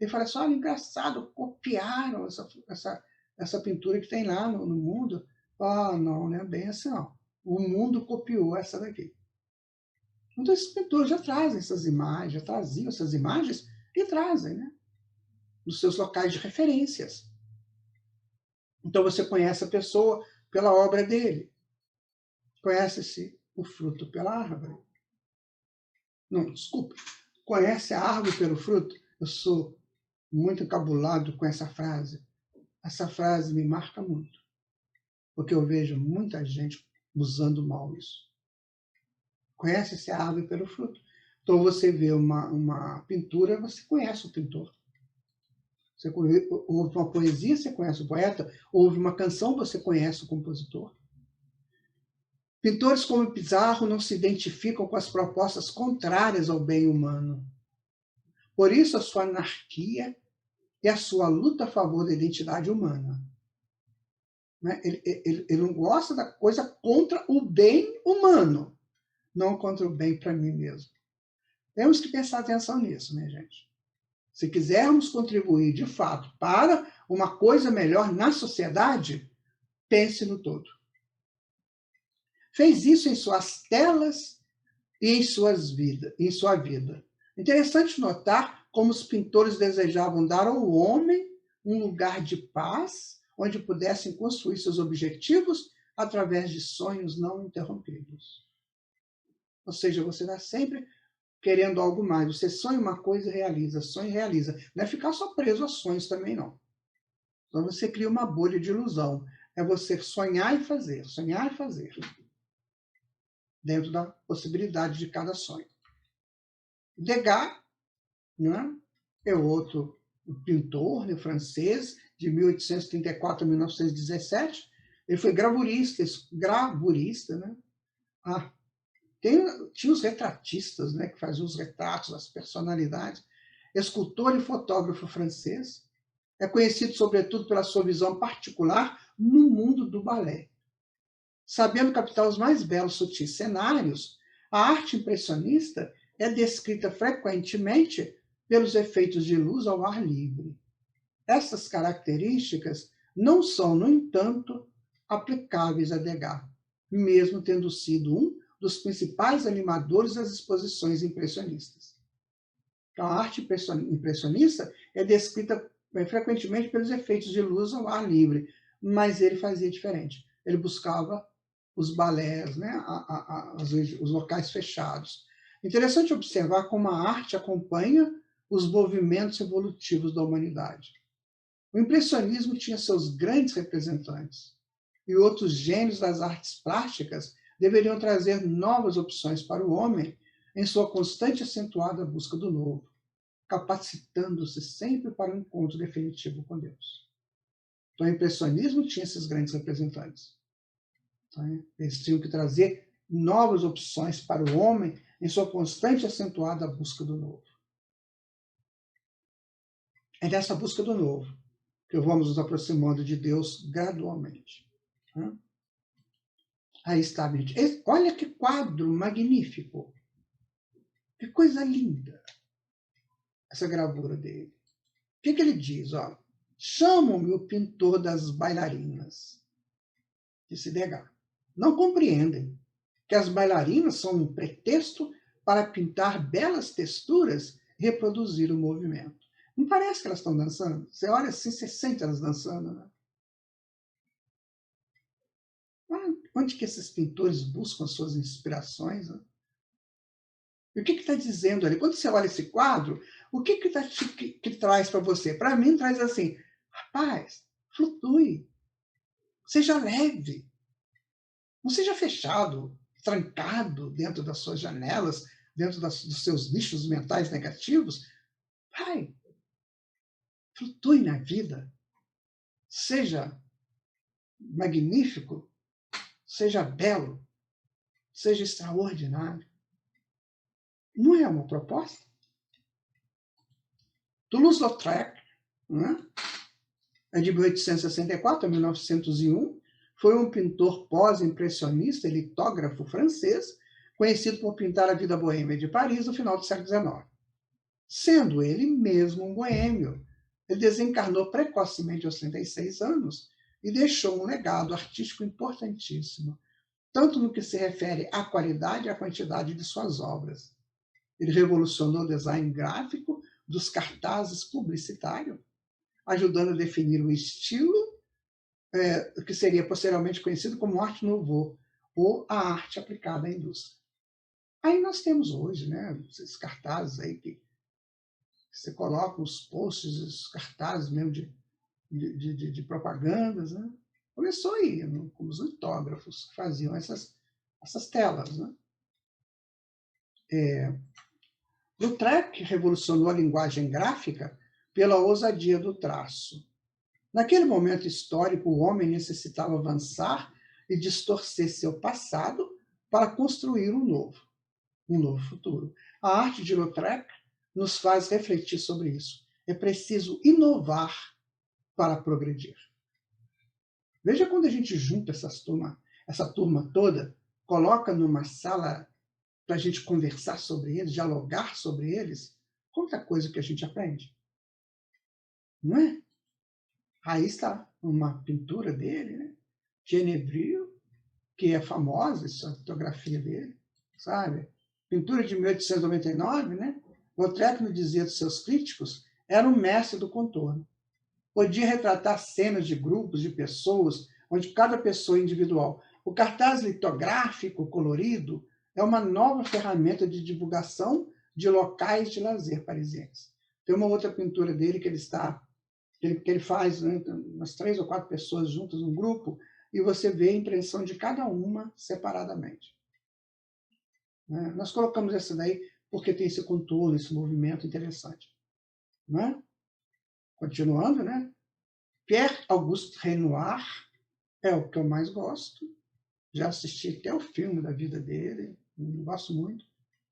Ele fala assim, olha, engraçado, copiaram essa pintura que tem lá no mundo. Ah, não é bem assim, não. O mundo copiou essa daqui. Então, esses pintores já trazem essas imagens, já traziam essas imagens e trazem, né? Nos seus locais de referências. Então, você conhece a pessoa pela obra dele. Conhece-se o fruto pela árvore. Não, desculpa. Conhece a árvore pelo fruto? Eu sou muito encabulado com essa frase. Essa frase me marca muito. Porque eu vejo muita gente usando mal isso. Conhece-se a árvore pelo fruto. Então, você vê uma pintura, você conhece o pintor. Você ouve uma poesia, você conhece o poeta. Ouve uma canção, você conhece o compositor. Pintores como Pizarro não se identificam com as propostas contrárias ao bem humano. Por isso, a sua anarquia e a sua luta a favor da identidade humana. Ele não gosta da coisa contra o bem humano, não contra o bem para mim mesmo. Temos que prestar atenção nisso, né, gente? Se quisermos contribuir, de fato, para uma coisa melhor na sociedade, pense no todo. Fez isso em suas telas e em sua vida. Interessante notar como os pintores desejavam dar ao homem um lugar de paz, onde pudessem construir seus objetivos através de sonhos não interrompidos. Ou seja, você está sempre querendo algo mais. Você sonha uma coisa e realiza, sonha e realiza. Não é ficar só preso a sonhos também, não. Então você cria uma bolha de ilusão. É você sonhar e fazer, sonhar e fazer. Dentro da possibilidade de cada sonho. Degas, né, é outro pintor, né, francês, de 1834 a 1917. Ele foi gravurista, né? Tinha os retratistas, né, que faziam os retratos das personalidades. Escultor e fotógrafo francês. É conhecido, sobretudo, pela sua visão particular no mundo do balé. Sabendo captar os mais belos sutis cenários, a arte impressionista é descrita frequentemente pelos efeitos de luz ao ar livre. Essas características não são, no entanto, aplicáveis a Degas, mesmo tendo sido um dos principais animadores das exposições impressionistas. Então, a arte impressionista é descrita frequentemente pelos efeitos de luz ao ar livre, mas ele fazia diferente. Ele buscava os balés, né? Os locais fechados. Interessante observar como a arte acompanha os movimentos evolutivos da humanidade. O impressionismo tinha seus grandes representantes, e outros gênios das artes plásticas deveriam trazer novas opções para o homem em sua constante e acentuada busca do novo, capacitando-se sempre para o encontro definitivo com Deus. Então, o impressionismo tinha esses grandes representantes. Eles tinham que trazer novas opções para o homem em sua constante e acentuada busca do novo. É dessa busca do novo que vamos nos aproximando de Deus gradualmente. Aí está, gente. Olha que quadro magnífico. Que coisa linda essa gravura dele. O que ele diz? Chamam-me o pintor das bailarinas, disse Degas. Não compreendem que as bailarinas são um pretexto para pintar belas texturas e reproduzir o movimento. Não parece que elas estão dançando? Você olha assim, você sente elas dançando, né? Onde que esses pintores buscam suas inspirações? Né? E o que está dizendo ali? Quando você olha esse quadro, o que traz para você? Para mim, traz assim, rapaz, flutue, seja leve, não seja fechado, trancado dentro das suas janelas, dentro dos seus nichos mentais negativos. Pai, flutue na vida, seja magnífico, seja belo, seja extraordinário. Não é uma proposta? Toulouse-Lautrec, né? É de 1864 a 1901, foi um pintor pós-impressionista e litógrafo francês, conhecido por pintar a vida boêmia de Paris no final do século XIX. Sendo ele mesmo um boêmio, ele desencarnou precocemente aos 36 anos e deixou um legado artístico importantíssimo, tanto no que se refere à qualidade e à quantidade de suas obras. Ele revolucionou o design gráfico dos cartazes publicitários, ajudando a definir o estilo que seria posteriormente conhecido como Art Nouveau, ou a arte aplicada à indústria. Aí nós temos hoje, né, esses cartazes aí que você coloca os posts, os cartazes mesmo de propagandas, né? Começou aí, com os litógrafos que faziam essas telas, né? Lautrec revolucionou a linguagem gráfica pela ousadia do traço. Naquele momento histórico, o homem necessitava avançar e distorcer seu passado para construir um novo futuro. A arte de Lautrec nos faz refletir sobre isso. É preciso inovar para progredir. Veja quando a gente junta essa turma toda, coloca numa sala para a gente conversar sobre eles, dialogar sobre eles, quanta coisa que a gente aprende. Não é? Aí está uma pintura dele, né? Genevieve, que é famosa, essa fotografia dele, sabe? Pintura de 1899, né? Lautrec, nos dizia dos seus críticos, era um mestre do contorno. Podia retratar cenas de grupos de pessoas, onde cada pessoa é individual. O cartaz litográfico colorido é uma nova ferramenta de divulgação de locais de lazer parisienses. Tem uma outra pintura dele que ele faz, né, umas 3 ou 4 pessoas juntas num grupo, e você vê a impressão de cada uma separadamente. Né? Nós colocamos essa daí porque tem esse contorno, esse movimento interessante. Né? Continuando, né? Pierre-Auguste Renoir é o que eu mais gosto. Já assisti até o filme da vida dele. gosto muito,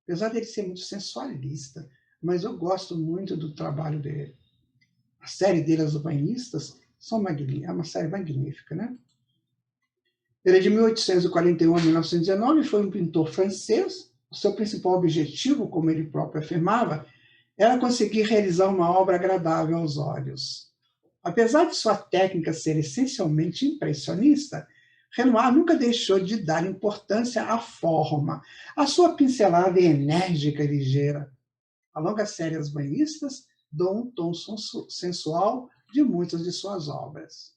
apesar dele ser muito sensualista, mas eu gosto muito do trabalho dele. A série dele, As Banhistas, é uma série magnífica, né? Ele é de 1841 a 1919, foi um pintor francês. O seu principal objetivo, como ele próprio afirmava, era conseguir realizar uma obra agradável aos olhos. Apesar de sua técnica ser essencialmente impressionista, Renoir nunca deixou de dar importância à forma. A sua pincelada é enérgica e ligeira. A longa série As Banhistas dá um tom sensual de muitas de suas obras.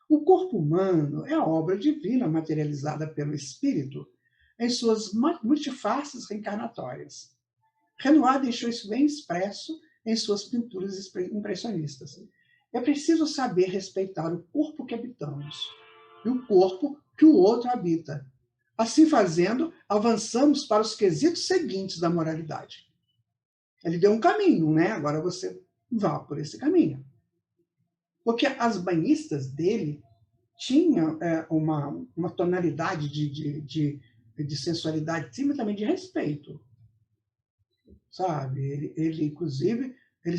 O corpo humano é a obra divina materializada pelo espírito em suas multifaces reencarnatórias. Renoir deixou isso bem expresso em suas pinturas impressionistas. É preciso saber respeitar o corpo que habitamos e o corpo que o outro habita. Assim fazendo, avançamos para os quesitos seguintes da moralidade. Ele deu um caminho, né? Agora você vá por esse caminho. Porque as banhistas dele tinham uma tonalidade de sensualidade, acima também de respeito. Sabe? Ele inclusive, ele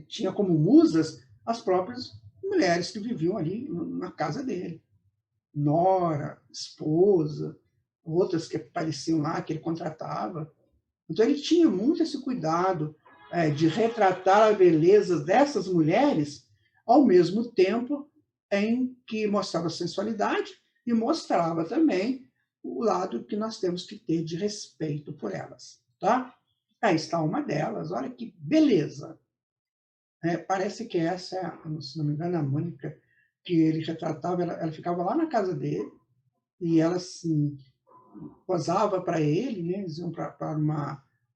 tinha como musas as próprias mulheres que viviam ali na casa dele. Nora, esposa, outras que apareciam lá, que ele contratava. Então, ele tinha muito esse cuidado de retratar a beleza dessas mulheres, ao mesmo tempo em que mostrava sensualidade e mostrava também o lado que nós temos que ter de respeito por elas. Tá? Aí está uma delas, olha que beleza. Parece que essa é, se não me engano, a Mônica, que ele retratava, ela ficava lá na casa dele, e ela assim, posava para ele, né? Eles iam para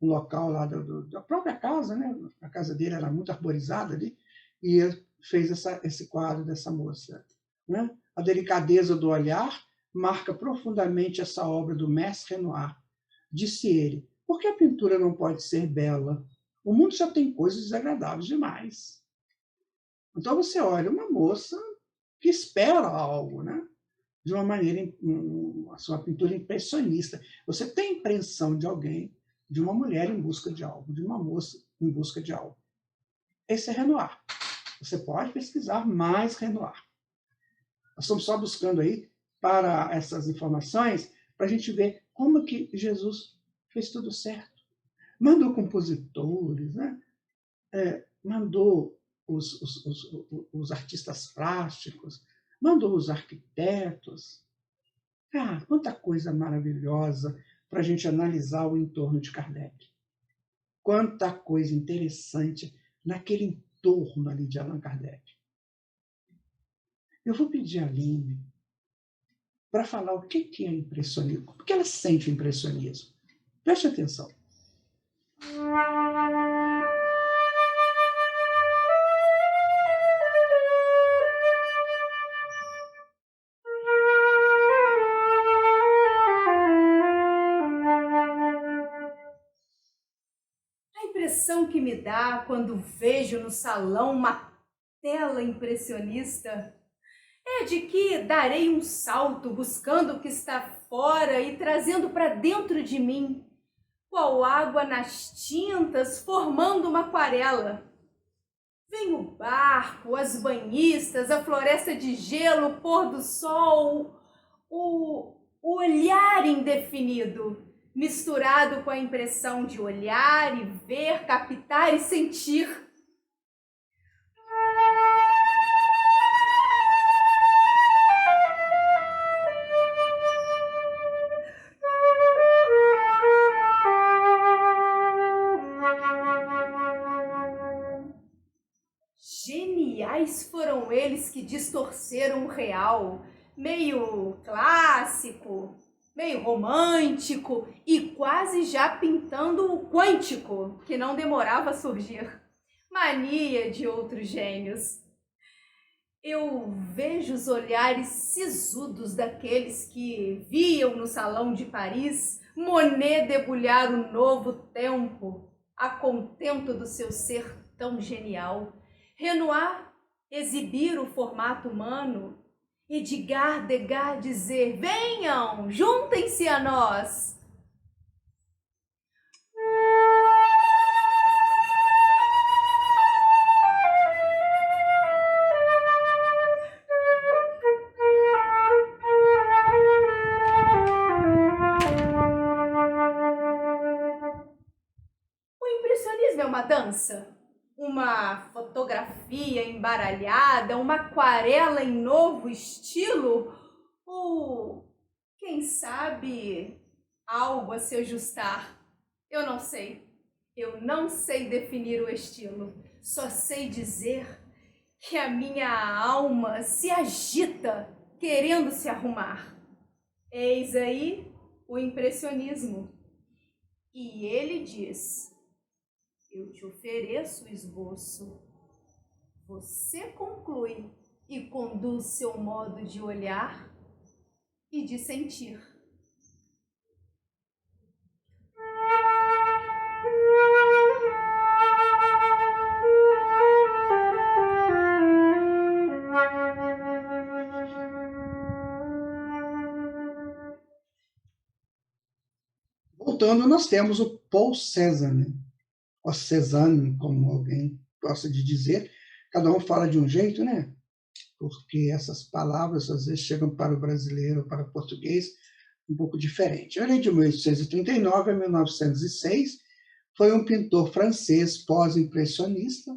um local lá da própria casa, né? A casa dele era muito arborizada ali, e ele fez esse quadro dessa moça. Né? A delicadeza do olhar marca profundamente essa obra do mestre Renoir. Disse ele, por que a pintura não pode ser bela? O mundo já tem coisas desagradáveis demais. Então você olha uma moça que espera algo, né? De uma maneira, uma pintura impressionista. Você tem a impressão de alguém, de uma mulher em busca de algo, de uma moça em busca de algo. Esse é Renoir. Você pode pesquisar mais Renoir. Nós estamos só buscando aí para essas informações para a gente ver como que Jesus fez tudo certo. Mandou compositores, né? Mandou os artistas plásticos, mandou os arquitetos. Quanta coisa maravilhosa para a gente analisar o entorno de Kardec. Quanta coisa interessante naquele entorno ali de Allan Kardec. Eu vou pedir a Aline para falar o que é impressionismo, porque ela sente o impressionismo. Preste atenção. A impressão que me dá quando vejo no salão uma tela impressionista é de que darei um salto buscando o que está fora e trazendo para dentro de mim, qual água nas tintas, formando uma aquarela. Vem o barco, as banhistas, a floresta de gelo, o pôr do sol, o olhar indefinido, misturado com a impressão de olhar e ver, captar e sentir. Geniais foram eles que distorceram o real, meio clássico, meio romântico e quase já pintando o quântico, que não demorava a surgir. Mania de outros gênios. Eu vejo os olhares sisudos daqueles que viam no Salão de Paris Monet debulhar o novo tempo, a contento do seu ser tão genial. Renoir exibir o formato humano Edgar Degas dizer: venham, juntem-se a nós. O impressionismo é uma dança? Uma fotografia embaralhada, uma aquarela em novo estilo? Ou, quem sabe, algo a se ajustar? Eu não sei. Eu não sei definir o estilo. Só sei dizer que a minha alma se agita, querendo se arrumar. Eis aí o impressionismo. E ele diz: eu te ofereço o esboço. Você conclui e conduz seu modo de olhar e de sentir. Voltando, nós temos o Paul Cézanne, ou Cézanne, como alguém gosta de dizer. Cada um fala de um jeito, né? Porque essas palavras às vezes chegam para o brasileiro, para o português, um pouco diferente. Ele é de 1839 a 1906, foi um pintor francês pós-impressionista,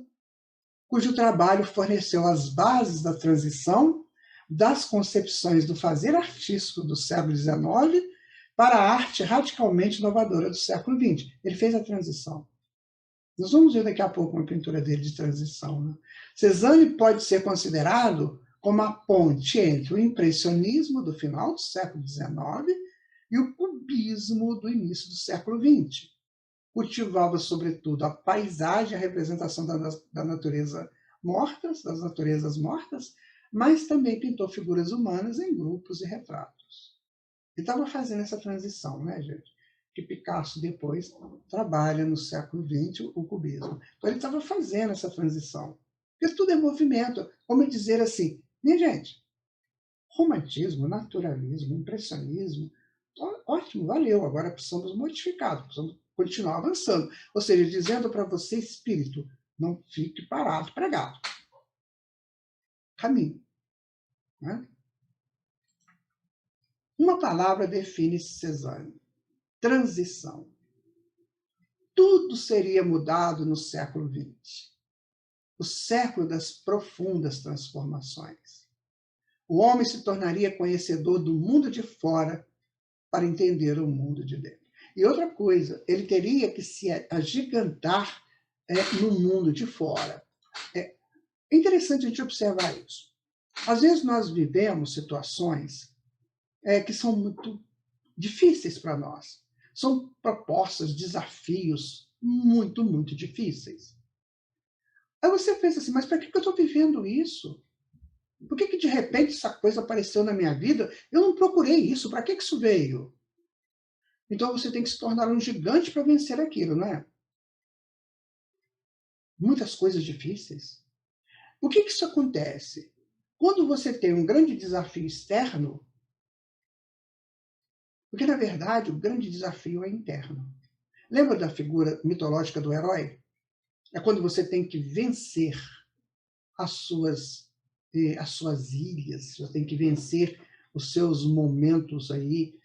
cujo trabalho forneceu as bases da transição das concepções do fazer artístico do século XIX para a arte radicalmente inovadora do século XX. Ele fez a transição. Nós vamos ver daqui a pouco uma pintura dele de transição, né? Cézanne pode ser considerado como a ponte entre o impressionismo do final do século XIX e o cubismo do início do século XX. Cultivava, sobretudo, a paisagem, a representação da natureza mortas, das naturezas mortas, mas também pintou figuras humanas em grupos e retratos. Ele estava fazendo essa transição, né, gente? Que Picasso depois trabalha no século XX, o cubismo. Então ele estava fazendo essa transição. Porque tudo é movimento. Como dizer assim, minha gente, romantismo, naturalismo, impressionismo, ótimo, valeu, agora precisamos modificar, precisamos continuar avançando. Ou seja, dizendo para você, espírito, não fique parado, pregado. Caminho. Né? Uma palavra define Cézanne: transição. Tudo seria mudado no século XX. O século das profundas transformações. O homem se tornaria conhecedor do mundo de fora para entender o mundo de dentro. E outra coisa, ele teria que se agigantar no mundo de fora. É interessante a gente observar isso. Às vezes nós vivemos situações que são muito difíceis para nós. São propostas, desafios muito, muito difíceis. Aí você pensa assim, mas para que eu estou vivendo isso? Por que de repente essa coisa apareceu na minha vida? Eu não procurei isso, para que isso veio? Então você tem que se tornar um gigante para vencer aquilo, não é? Muitas coisas difíceis. Por que isso acontece? Quando você tem um grande desafio externo, porque, na verdade, o grande desafio é interno. Lembra da figura mitológica do herói? É quando você tem que vencer as suas ilhas, você tem que vencer os seus momentos aí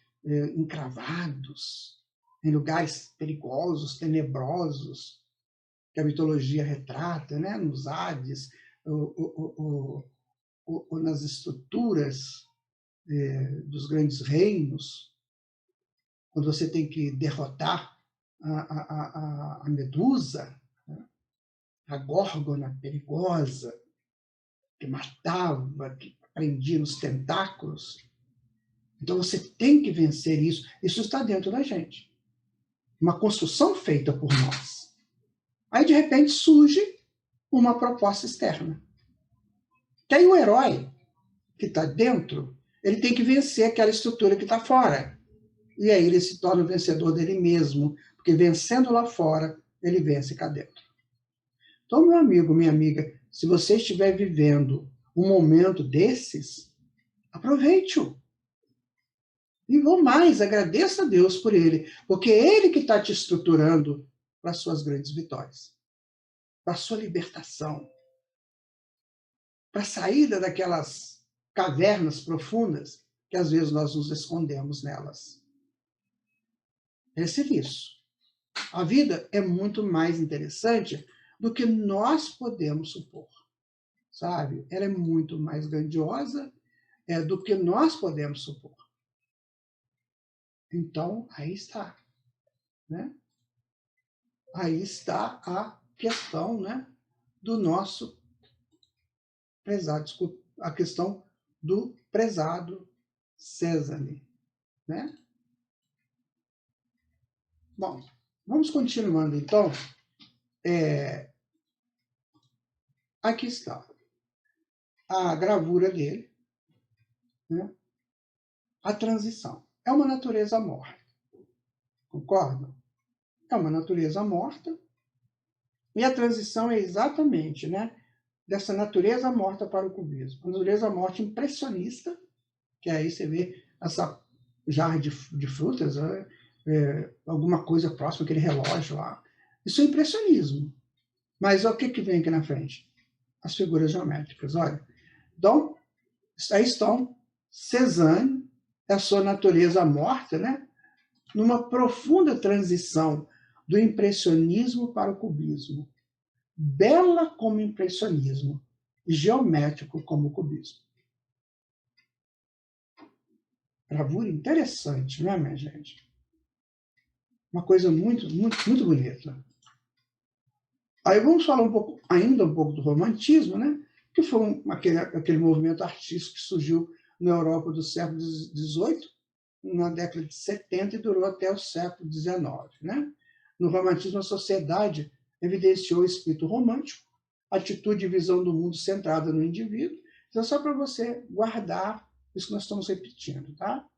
encravados, em lugares perigosos, tenebrosos, que a mitologia retrata, né? Nos Hades, nas estruturas dos grandes reinos, quando você tem que derrotar a Medusa, né? A Górgona perigosa, que matava, que prendia nos tentáculos. Então você tem que vencer isso. Isso está dentro da gente. Uma construção feita por nós. Aí, de repente, surge uma proposta externa. Que aí o herói que está dentro, ele tem que vencer aquela estrutura que está fora. E aí ele se torna o vencedor dele mesmo, porque vencendo lá fora, ele vence cá dentro. Então, meu amigo, minha amiga, se você estiver vivendo um momento desses, Aproveite-o. E vou mais, agradeça a Deus por ele, porque é ele que está te estruturando para as suas grandes vitórias, para a sua libertação, para a saída daquelas cavernas profundas que às vezes nós nos escondemos nelas. Pense nisso. A vida é muito mais interessante do que nós podemos supor, sabe? Ela é muito mais grandiosa do que nós podemos supor. Então, aí está, né? Aí está a questão, né, do nosso prezado, desculpa, a questão do prezado Sésame, né? Bom, vamos continuando, então. Aqui está a gravura dele, né? A transição. É uma natureza morta. Concordam? É uma natureza morta. E a transição é exatamente, né, dessa natureza morta para o cubismo. A natureza morta impressionista, que aí você vê essa jarra de frutas, alguma coisa próxima, aquele relógio lá. Isso é impressionismo. Mas o que vem aqui na frente? As figuras geométricas, olha. Então, aí estão Cézanne, a sua natureza morta, né, numa profunda transição do impressionismo para o cubismo. Bela como impressionismo, geométrico como cubismo. Gravura interessante, não é, minha gente? Uma coisa muito, muito, muito bonita. Aí vamos falar ainda um pouco do romantismo, né? Que foi aquele movimento artístico que surgiu na Europa do século XVIII, na década de 70 e durou até o século XIX. Né? No romantismo, a sociedade evidenciou o espírito romântico, atitude e visão do mundo centrada no indivíduo. Então, só para você guardar isso que nós estamos repetindo. Tá?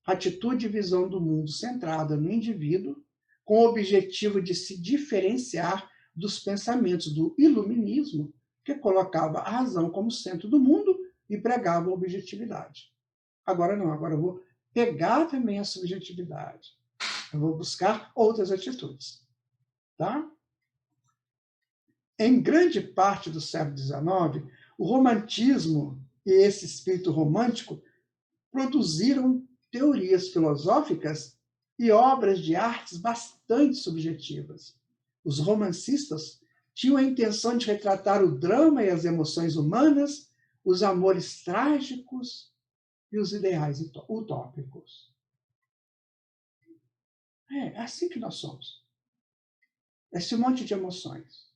Atitude e visão do mundo centrada no indivíduo, com o objetivo de se diferenciar dos pensamentos do iluminismo, que colocava a razão como centro do mundo e pregava a objetividade. Agora não, agora eu vou pegar também a subjetividade. Eu vou buscar outras atitudes. Tá? Em grande parte do século XIX, o romantismo e esse espírito romântico produziram teorias filosóficas e obras de artes bastante subjetivas. Os romancistas tinham a intenção de retratar o drama e as emoções humanas, os amores trágicos e os ideais utópicos. É assim que nós somos. Esse monte de emoções.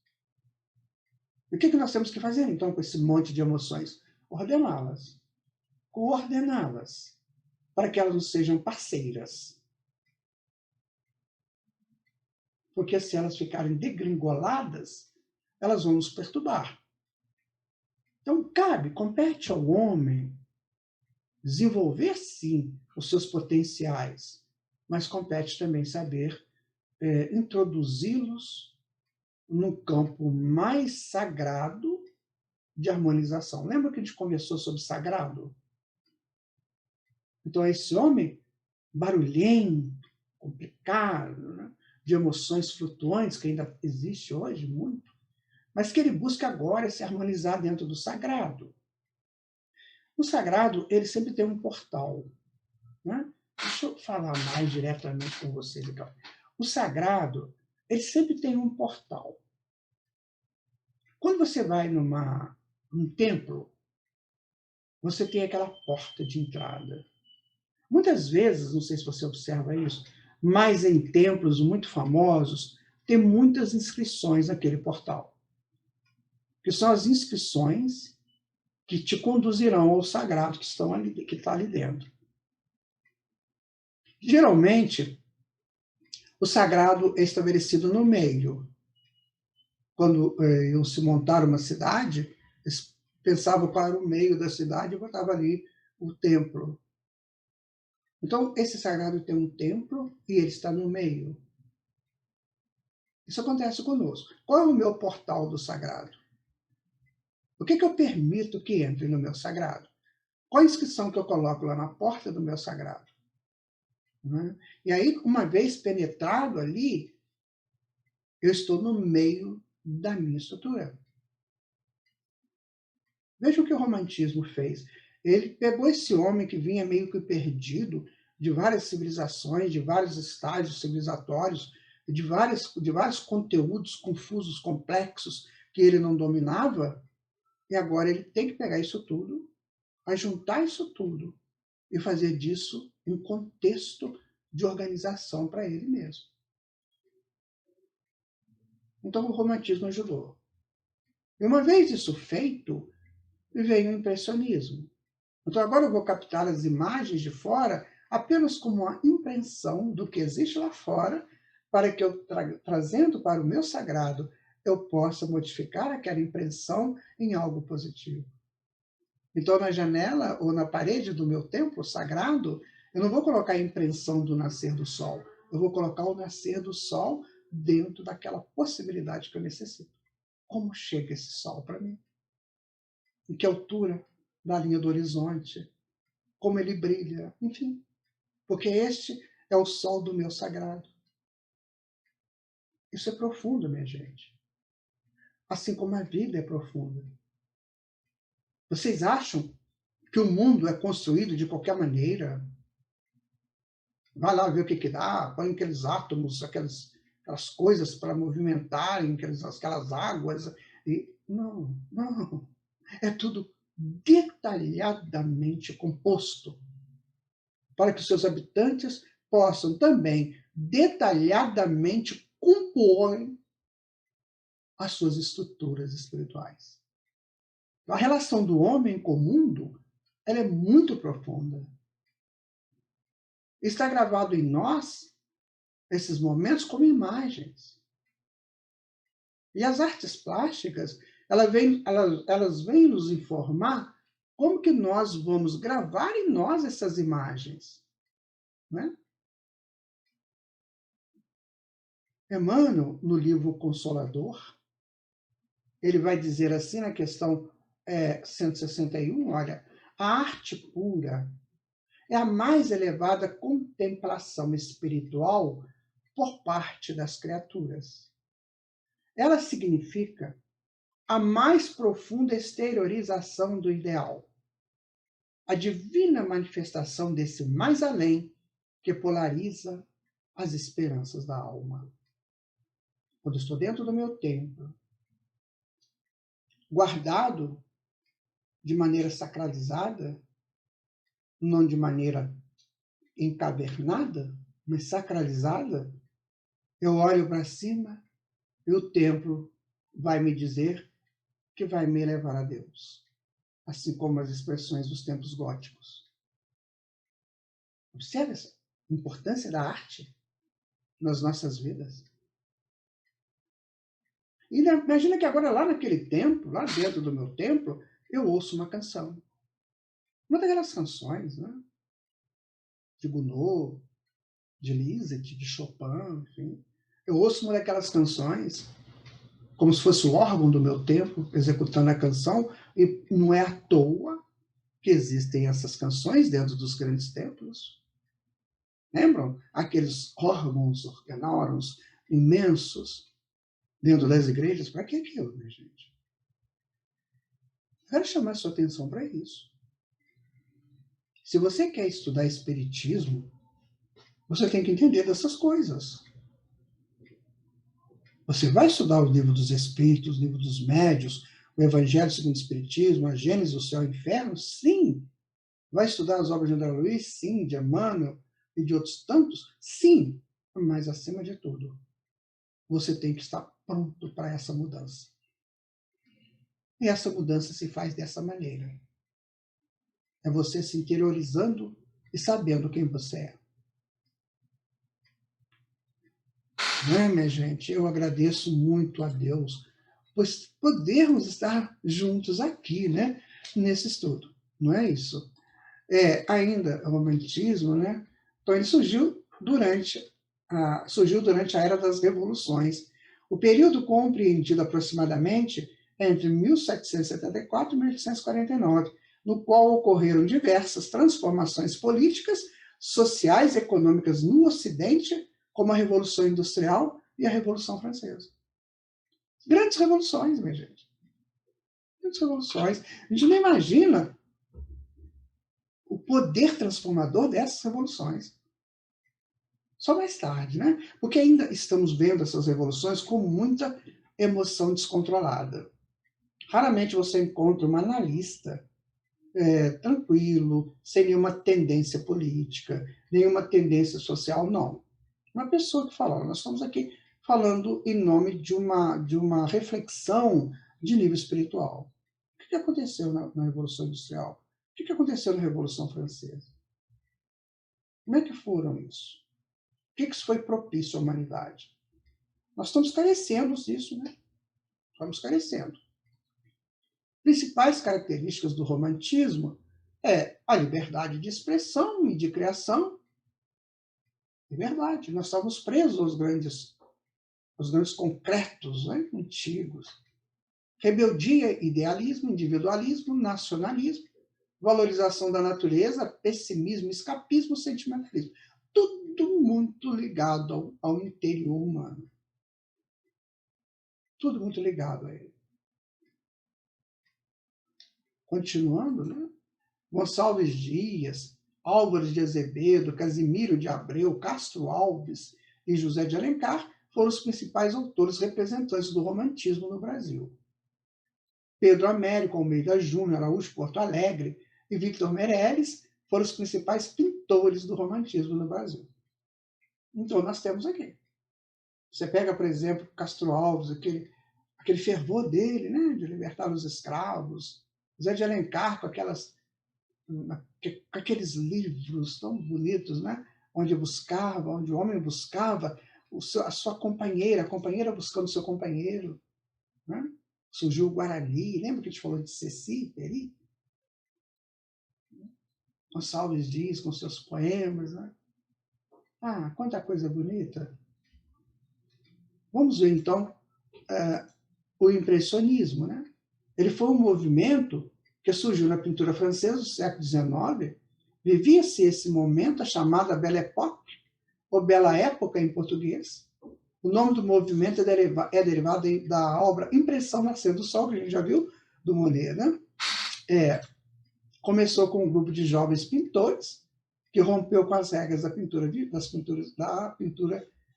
E o que nós temos que fazer, então, com esse monte de emoções? Ordená-las. Coordená-las. Para que elas não sejam parceiras. Porque se elas ficarem degringoladas, elas vão nos perturbar. Então, compete ao homem desenvolver, sim, os seus potenciais, mas compete também saber introduzi-los no campo mais sagrado de harmonização. Lembra que a gente conversou sobre sagrado? Então, esse homem barulhento, complicado, né? De emoções flutuantes, que ainda existe hoje muito, mas que ele busca agora se harmonizar dentro do sagrado. O sagrado, ele sempre tem um portal. Né? Deixa eu falar mais diretamente com vocês. Então. O sagrado, ele sempre tem um portal. Quando você vai num templo, você tem aquela porta de entrada. Muitas vezes, não sei se você observa isso, mas em templos muito famosos, tem muitas inscrições naquele portal. Que são as inscrições que te conduzirão ao sagrado que está ali dentro. Geralmente, o sagrado é estabelecido no meio. Quando iam se montar uma cidade, eles pensavam qual era o meio da cidade e botavam ali o templo. Então, esse sagrado tem um templo e ele está no meio. Isso acontece conosco. Qual é o meu portal do sagrado? O que eu permito que entre no meu sagrado? Qual a inscrição que eu coloco lá na porta do meu sagrado? Né? E aí, uma vez penetrado ali, eu estou no meio da minha estrutura. Veja o que o romantismo fez. Ele pegou esse homem que vinha meio que perdido de várias civilizações, de vários estágios civilizatórios, de vários conteúdos confusos, complexos, que ele não dominava, e agora ele tem que pegar isso tudo, juntar isso tudo e fazer disso um contexto de organização para ele mesmo. Então o romantismo ajudou. E uma vez isso feito, veio o impressionismo. Então agora eu vou captar as imagens de fora apenas como uma impressão do que existe lá fora, para que eu, trazendo para o meu sagrado, eu possa modificar aquela impressão em algo positivo. Então, na janela ou na parede do meu templo sagrado, eu não vou colocar a impressão do nascer do sol. Eu vou colocar o nascer do sol dentro daquela possibilidade que eu necessito. Como chega esse sol para mim? Em que altura da linha do horizonte? Como ele brilha? Enfim, porque este é o sol do meu sagrado. Isso é profundo, minha gente. Assim como a vida é profunda. Vocês acham que o mundo é construído de qualquer maneira? Vai lá ver o que dá, põe aqueles átomos, aquelas coisas para movimentarem, aquelas águas. E não. É tudo detalhadamente composto, para que os seus habitantes possam também detalhadamente compor as suas estruturas espirituais. A relação do homem com o mundo, ela é muito profunda. Está gravado em nós, esses momentos, como imagens. E as artes plásticas, elas vêm nos informar como que nós vamos gravar em nós essas imagens. Né? Emmanuel, no livro Consolador, ele vai dizer assim na questão 161, olha, a arte pura é a mais elevada contemplação espiritual por parte das criaturas. Ela significa a mais profunda exteriorização do ideal, a divina manifestação desse mais além que polariza as esperanças da alma. Quando estou dentro do meu templo, guardado de maneira sacralizada, não de maneira encavernada, mas sacralizada, eu olho para cima e o templo vai me dizer que vai me levar a Deus, assim como as expressões dos templos góticos. Observe essa importância da arte nas nossas vidas. E imagina que agora lá naquele templo, lá dentro do meu templo, eu ouço uma canção. Uma daquelas canções, né? De Gounod, de Liszt, de Chopin, enfim. Eu ouço uma daquelas canções como se fosse o órgão do meu templo, executando a canção, e não é à toa que existem essas canções dentro dos grandes templos. Lembram? Aqueles órgãos organórum imensos dentro das igrejas. Para que aquilo, minha gente? Eu quero chamar a sua atenção para isso. Se você quer estudar espiritismo, você tem que entender dessas coisas. Você vai estudar o livro dos Espíritos, o livro dos Médiuns, o Evangelho segundo o Espiritismo, a Gênesis, o Céu e o Inferno? Sim. Vai estudar as obras de André Luiz? Sim. De Emmanuel e de outros tantos? Sim. Mas, acima de tudo, você tem que estar pronto para essa mudança. E essa mudança se faz dessa maneira. É você se interiorizando e sabendo quem você é. Não é, minha gente? Eu agradeço muito a Deus por podermos estar juntos aqui, né? Nesse estudo. Não é isso? Ainda o romantismo, né? Então ele surgiu durante a Era das Revoluções. O período compreendido aproximadamente entre 1774 e 1849. no qual ocorreram diversas transformações políticas, sociais e econômicas no Ocidente, como a Revolução Industrial e a Revolução Francesa. Grandes revoluções, minha gente. Grandes revoluções. A gente não imagina o poder transformador dessas revoluções. Só mais tarde, né? Porque ainda estamos vendo essas revoluções com muita emoção descontrolada. Raramente você encontra um analista tranquilo, sem nenhuma tendência política, nenhuma tendência social, não. Uma pessoa que fala, nós estamos aqui falando em nome de uma reflexão de nível espiritual. O que aconteceu na Revolução Industrial? O que aconteceu na Revolução Francesa? Como é que foram isso? O que isso foi propício à humanidade? Nós estamos carecendo disso, né? Estamos carecendo. Principais características do romantismo é a liberdade de expressão e de criação. Liberdade. Nós estávamos presos aos grandes concretos, né, antigos. Rebeldia, idealismo, individualismo, nacionalismo, valorização da natureza, pessimismo, escapismo, sentimentalismo. Tudo muito ligado ao interior humano. Tudo muito ligado a ele. Continuando, né? Gonçalves Dias, Álvares de Azevedo, Casimiro de Abreu, Castro Alves e José de Alencar foram os principais autores representantes do romantismo no Brasil. Pedro Américo Almeida Júnior, Araújo Porto Alegre e Victor Meirelles foram os principais pintores do romantismo no Brasil. Então, nós temos aqui. Você pega, por exemplo, Castro Alves, aquele fervor dele, né, de libertar os escravos, José de Alencar com aqueles livros tão bonitos, né, onde o homem buscava a sua companheira, a companheira buscando o seu companheiro. Né? Surgiu o Guarani, lembra que a gente falou de Ceci, Peri? Gonçalves Dias com seus poemas. Né? Ah, quanta coisa bonita! Vamos ver, então, o impressionismo. Né? Ele foi um movimento que surgiu na pintura francesa do século XIX. Vivia-se esse momento, a chamada Belle Époque, ou Bela Época em português. O nome do movimento é derivado da obra Impressão Nascer do Sol, que a gente já viu, do Monet. Né? Começou com um grupo de jovens pintores, que rompeu com as regras da pintura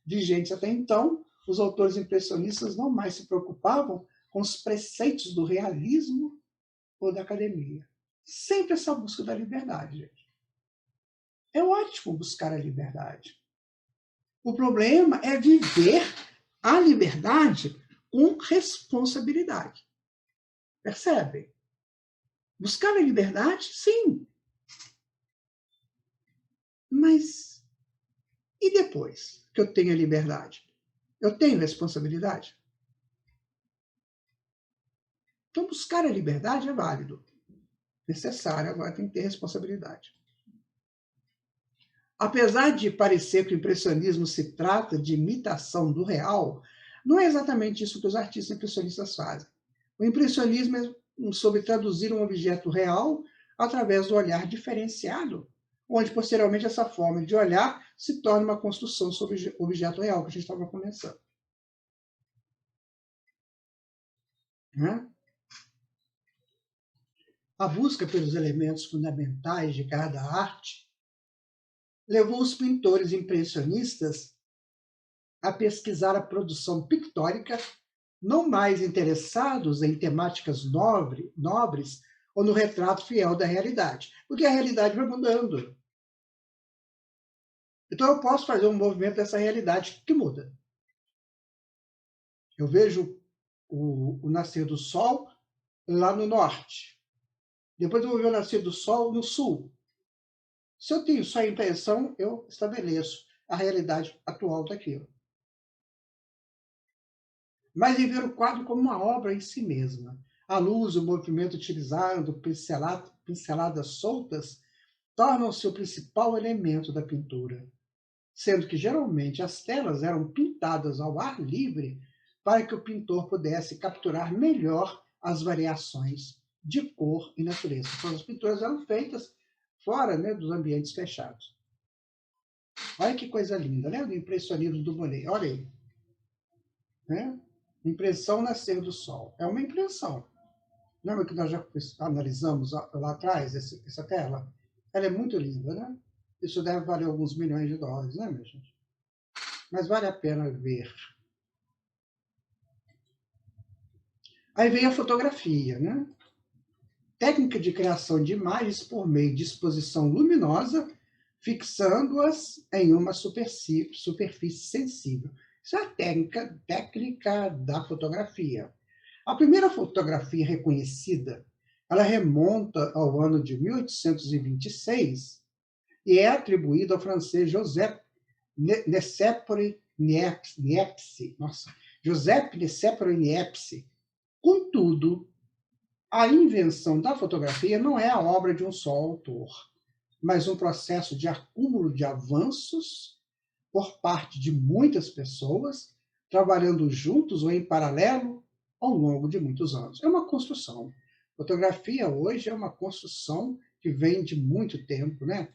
vigente até então. Os autores impressionistas não mais se preocupavam com os preceitos do realismo ou da academia. Sempre essa busca da liberdade, gente. É ótimo buscar a liberdade. O problema é viver a liberdade com responsabilidade. Percebem? Buscar a liberdade, sim. Mas e depois que eu tenho a liberdade? Eu tenho responsabilidade? Então, buscar a liberdade é válido. Necessário, agora tem que ter responsabilidade. Apesar de parecer que o impressionismo se trata de imitação do real, não é exatamente isso que os artistas impressionistas fazem. O impressionismo é sobre traduzir um objeto real através do olhar diferenciado, onde, posteriormente, essa forma de olhar se torna uma construção sobre o objeto real, que a gente estava começando. Né? A busca pelos elementos fundamentais de cada arte levou os pintores impressionistas a pesquisar a produção pictórica, não mais interessados em temáticas nobres ou no retrato fiel da realidade, porque a realidade vai mudando. Então eu posso fazer um movimento dessa realidade que muda. Eu vejo o nascer do sol lá no norte. Depois eu vou ver o nascer do sol no sul. Se eu tenho só a impressão, eu estabeleço a realidade atual daquilo. Mas em ver o quadro como uma obra em si mesma. A luz, o movimento utilizado, pinceladas soltas, tornam-se o principal elemento da pintura, sendo que geralmente as telas eram pintadas ao ar livre para que o pintor pudesse capturar melhor as variações de cor e natureza. Então, as pinturas eram feitas fora, né, dos ambientes fechados. Olha que coisa linda, né? Do impressionismo do Monet. Olha aí. Né? Impressão Nascer do Sol. É uma impressão. Lembra que nós já analisamos lá atrás essa tela? Ela é muito linda, né? Isso deve valer alguns milhões de dólares, né, minha gente? Mas vale a pena ver. Aí vem a fotografia, né? Técnica de criação de imagens por meio de exposição luminosa, fixando-as em uma superfície sensível. Isso é a técnica da fotografia. A primeira fotografia reconhecida, ela remonta ao ano de 1826 e é atribuída ao francês Joseph Nicéphore Niepce. Joseph Nicéphore Niepce. Contudo, a invenção da fotografia não é a obra de um só autor, mas um processo de acúmulo de avanços por parte de muitas pessoas, trabalhando juntos ou em paralelo ao longo de muitos anos. É uma construção. Fotografia hoje é uma construção que vem de muito tempo, né?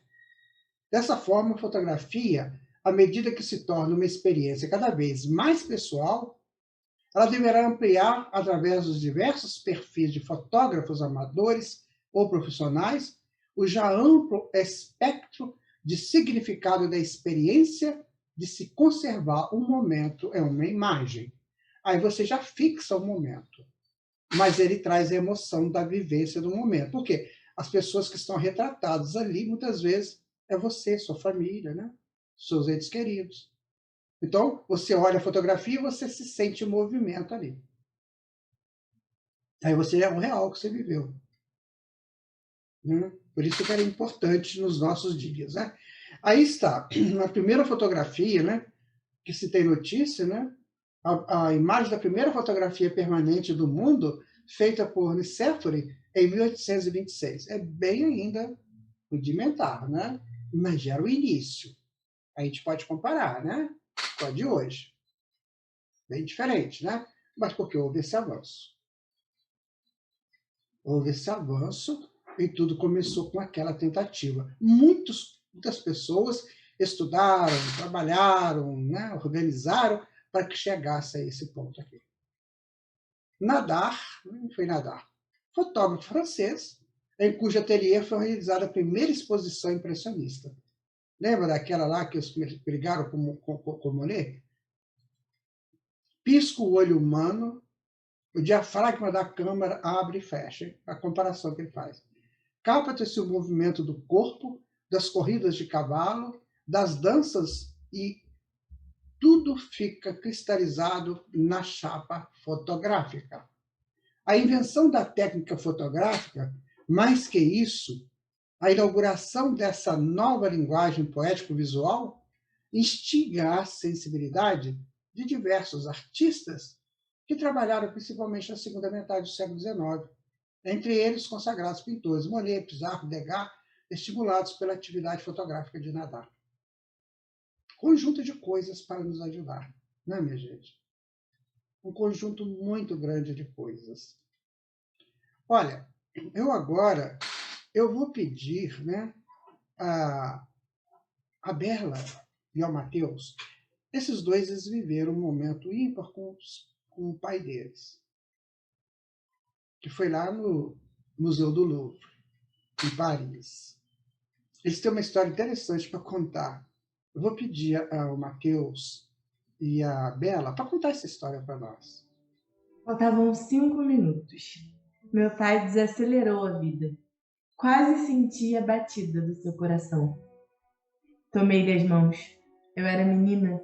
Dessa forma, a fotografia, à medida que se torna uma experiência cada vez mais pessoal, ela deverá ampliar, através dos diversos perfis de fotógrafos amadores ou profissionais, o já amplo espectro de significado da experiência de se conservar um momento em uma imagem. Aí você já fixa o momento, mas ele traz a emoção da vivência do momento. Por quê? As pessoas que estão retratadas ali, muitas vezes, é você, sua família, né? Seus entes queridos. Então, você olha a fotografia e você se sente em movimento ali. Aí você é o real que você viveu. Né? Por isso que era importante nos nossos dias. Né? Aí está, a primeira fotografia, né, que se tem notícia, né, a imagem da primeira fotografia permanente do mundo, feita por Nicéphore em 1826. É bem ainda rudimentar, né? Mas já era o início. A gente pode comparar, né? Com a de hoje. Bem diferente, né? Mas porque houve esse avanço. Houve esse avanço e tudo começou com aquela tentativa. Muitas pessoas estudaram, trabalharam, né? Organizaram para que chegasse a esse ponto aqui. Nadar, foi Nadar, fotógrafo francês, em cujo ateliê foi realizada a primeira exposição impressionista. Lembra daquela lá que eles brigaram com Monet? Pisca o olho humano, o diafragma da câmera abre e fecha, a comparação que ele faz. Capta-se o movimento do corpo, das corridas de cavalo, das danças e tudo fica cristalizado na chapa fotográfica. A invenção da técnica fotográfica, mais que isso, a inauguração dessa nova linguagem poético-visual, instiga a sensibilidade de diversos artistas que trabalharam principalmente na segunda metade do século XIX, entre eles consagrados pintores Monet, Pissarro, Degas, estimulados pela atividade fotográfica de Nadar. Conjunto de coisas para nos ajudar, não é, minha gente? Um conjunto muito grande de coisas. Olha, eu vou pedir, né, a Bela e ao Matheus, esses dois eles viveram um momento ímpar com o pai deles, que foi lá no Museu do Louvre, em Paris. Eles têm uma história interessante para contar. Eu vou pedir ao Matheus e a Bela para contar essa história para nós. Faltavam 5 minutos. Meu pai desacelerou a vida. Quase senti a batida do seu coração. Tomei-lhe as mãos. Eu era menina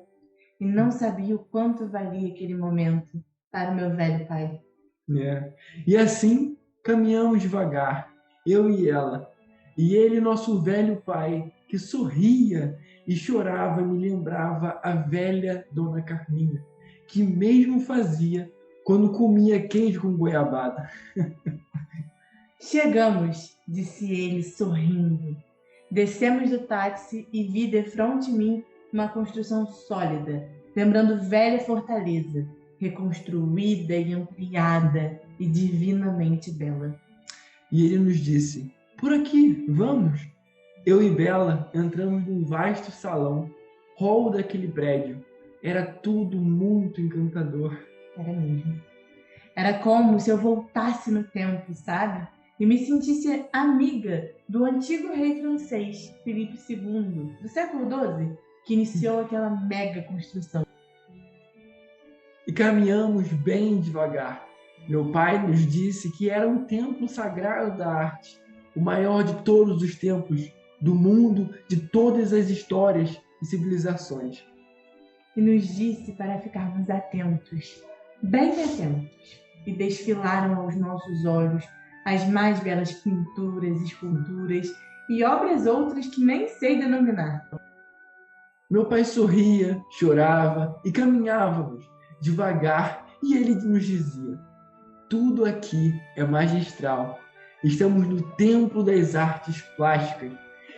e não sabia o quanto valia aquele momento para o meu velho pai. E assim caminhamos devagar, eu e ela. E ele, nosso velho pai, que sorria e chorava, me lembrava a velha Dona Carminha, que mesmo fazia quando comia queijo com goiabada. Chegamos, disse ele sorrindo. Descemos do táxi e vi defronte de mim uma construção sólida, lembrando velha fortaleza, reconstruída e ampliada e divinamente bela. e ele nos disse: por aqui, vamos. Eu e Bela entramos num vasto salão, hall daquele prédio. Era tudo muito encantador. Era mesmo. Era como se eu voltasse no tempo, sabe? E me sentisse amiga do antigo rei francês, Filipe II, do século XII, que iniciou aquela mega construção. E caminhamos bem devagar. Meu pai nos disse que era um templo sagrado da arte, o maior de todos os templos, do mundo, de todas as histórias e civilizações. E nos disse para ficarmos atentos, bem atentos, e desfilaram aos nossos olhos as mais belas pinturas, esculturas e obras outras que nem sei denominar. Meu pai sorria, chorava e caminhávamos devagar, e ele nos dizia: tudo aqui é magistral. Estamos no Templo das Artes Plásticas.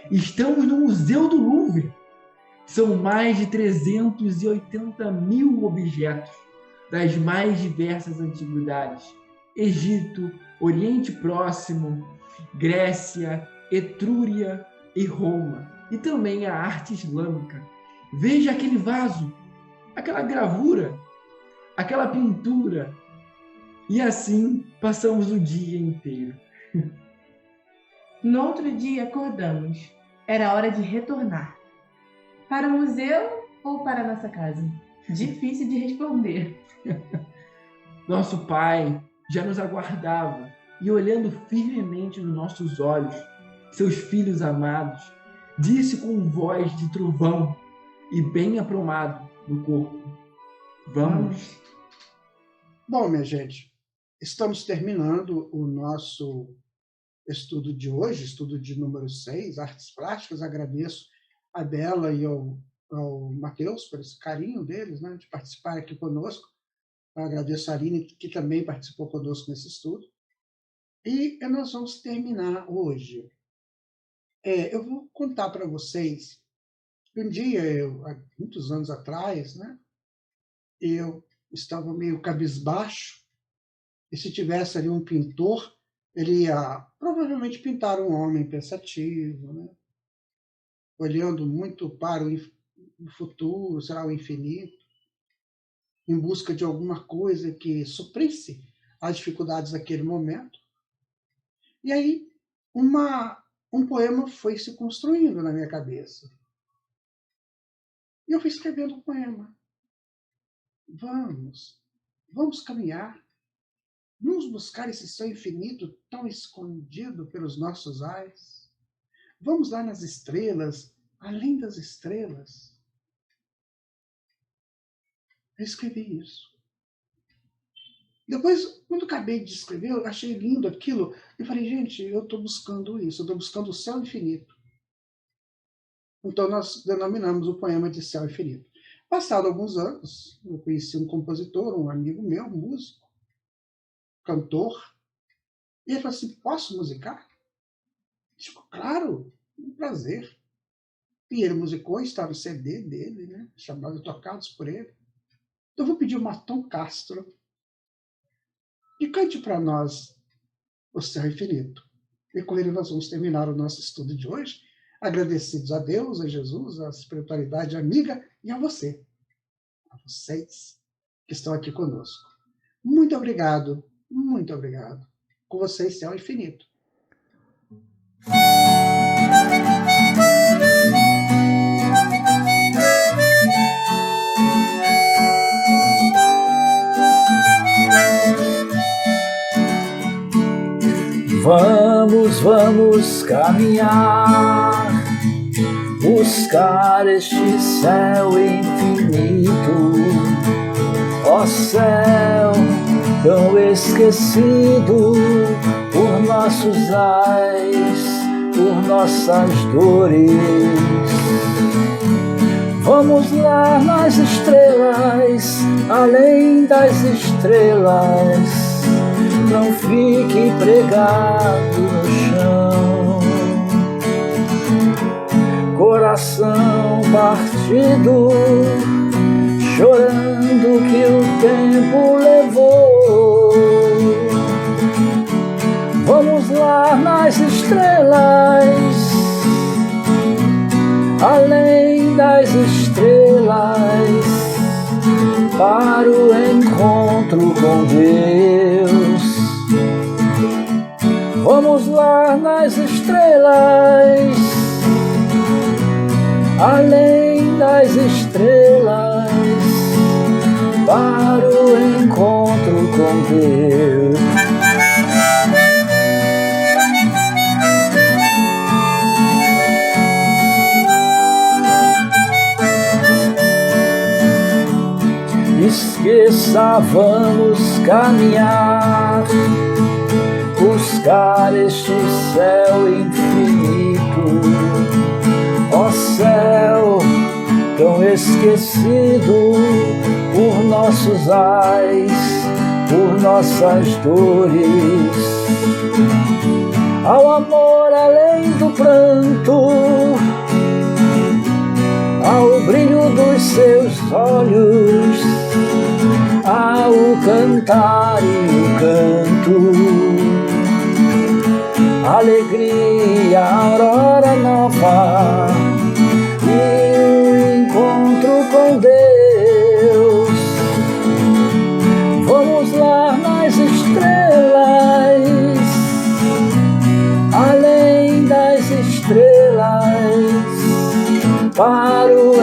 Estamos no Museu do Louvre. São mais de 380 mil objetos das mais diversas antiguidades: Egito, Oriente Próximo, Grécia, Etrúria e Roma, e também a arte islâmica. Veja aquele vaso, aquela gravura, aquela pintura. E assim passamos o dia inteiro. No outro dia acordamos. Era hora de retornar. Para o museu ou para a nossa casa? Difícil de responder. Nosso pai já nos aguardava e, olhando firmemente nos nossos olhos, seus filhos amados, disse com voz de trovão e bem aprumado no corpo: vamos. Bom, minha gente, estamos terminando o nosso estudo de hoje, estudo de número 6, Artes Plásticas. Agradeço a Bela e ao Matheus por esse carinho deles, né, de participar aqui conosco. Eu agradeço a Aline, que também participou conosco nesse estudo. E nós vamos terminar hoje. Eu vou contar para vocês que um dia, há muitos anos atrás, né, eu estava meio cabisbaixo, e se tivesse ali um pintor, ele ia provavelmente pintar um homem pensativo, né, olhando muito para o futuro, será o infinito, em busca de alguma coisa que suprisse as dificuldades daquele momento. E aí um poema foi se construindo na minha cabeça. E eu fui escrevendo um poema. Vamos caminhar, vamos buscar esse céu infinito tão escondido pelos nossos ais. Vamos lá nas estrelas, além das estrelas. Eu escrevi isso. Depois, quando acabei de escrever, eu achei lindo aquilo. Eu falei, gente, eu estou buscando isso, eu estou buscando o céu infinito. Então, nós denominamos o poema de Céu Infinito. Passado alguns anos, eu conheci um compositor, um amigo meu, músico, cantor, e ele falou assim: posso musicar? Eu digo, claro, um prazer. E ele musicou, está no CD dele, né, chamado Tocados por Ele. Então, eu vou pedir o Martom Castro e cante para nós o Céu Infinito. E com ele nós vamos terminar o nosso estudo de hoje, agradecidos a Deus, a Jesus, a espiritualidade amiga e a você, a vocês que estão aqui conosco. Muito obrigado, muito obrigado. Com vocês, Céu Infinito. Vamos caminhar, buscar este céu infinito, ó céu tão esquecido por nossos ais, por nossas dores. Vamos lá nas estrelas, além das estrelas. Não fique pregado no chão, coração partido, chorando que o tempo levou. Vamos lá lá nas estrelas, além das estrelas, para o encontro com Deus. Vamos lá nas estrelas, além das estrelas, para o encontro com Deus. Esqueça, vamos caminhar, buscar este céu infinito. Ó céu tão esquecido por nossos ais, por nossas dores. Ao amor além do pranto, ao brilho dos seus olhos, ao cantar e o canto, alegria, aurora nova e o encontro com Deus. Vamos lá nas estrelas, além das estrelas, para o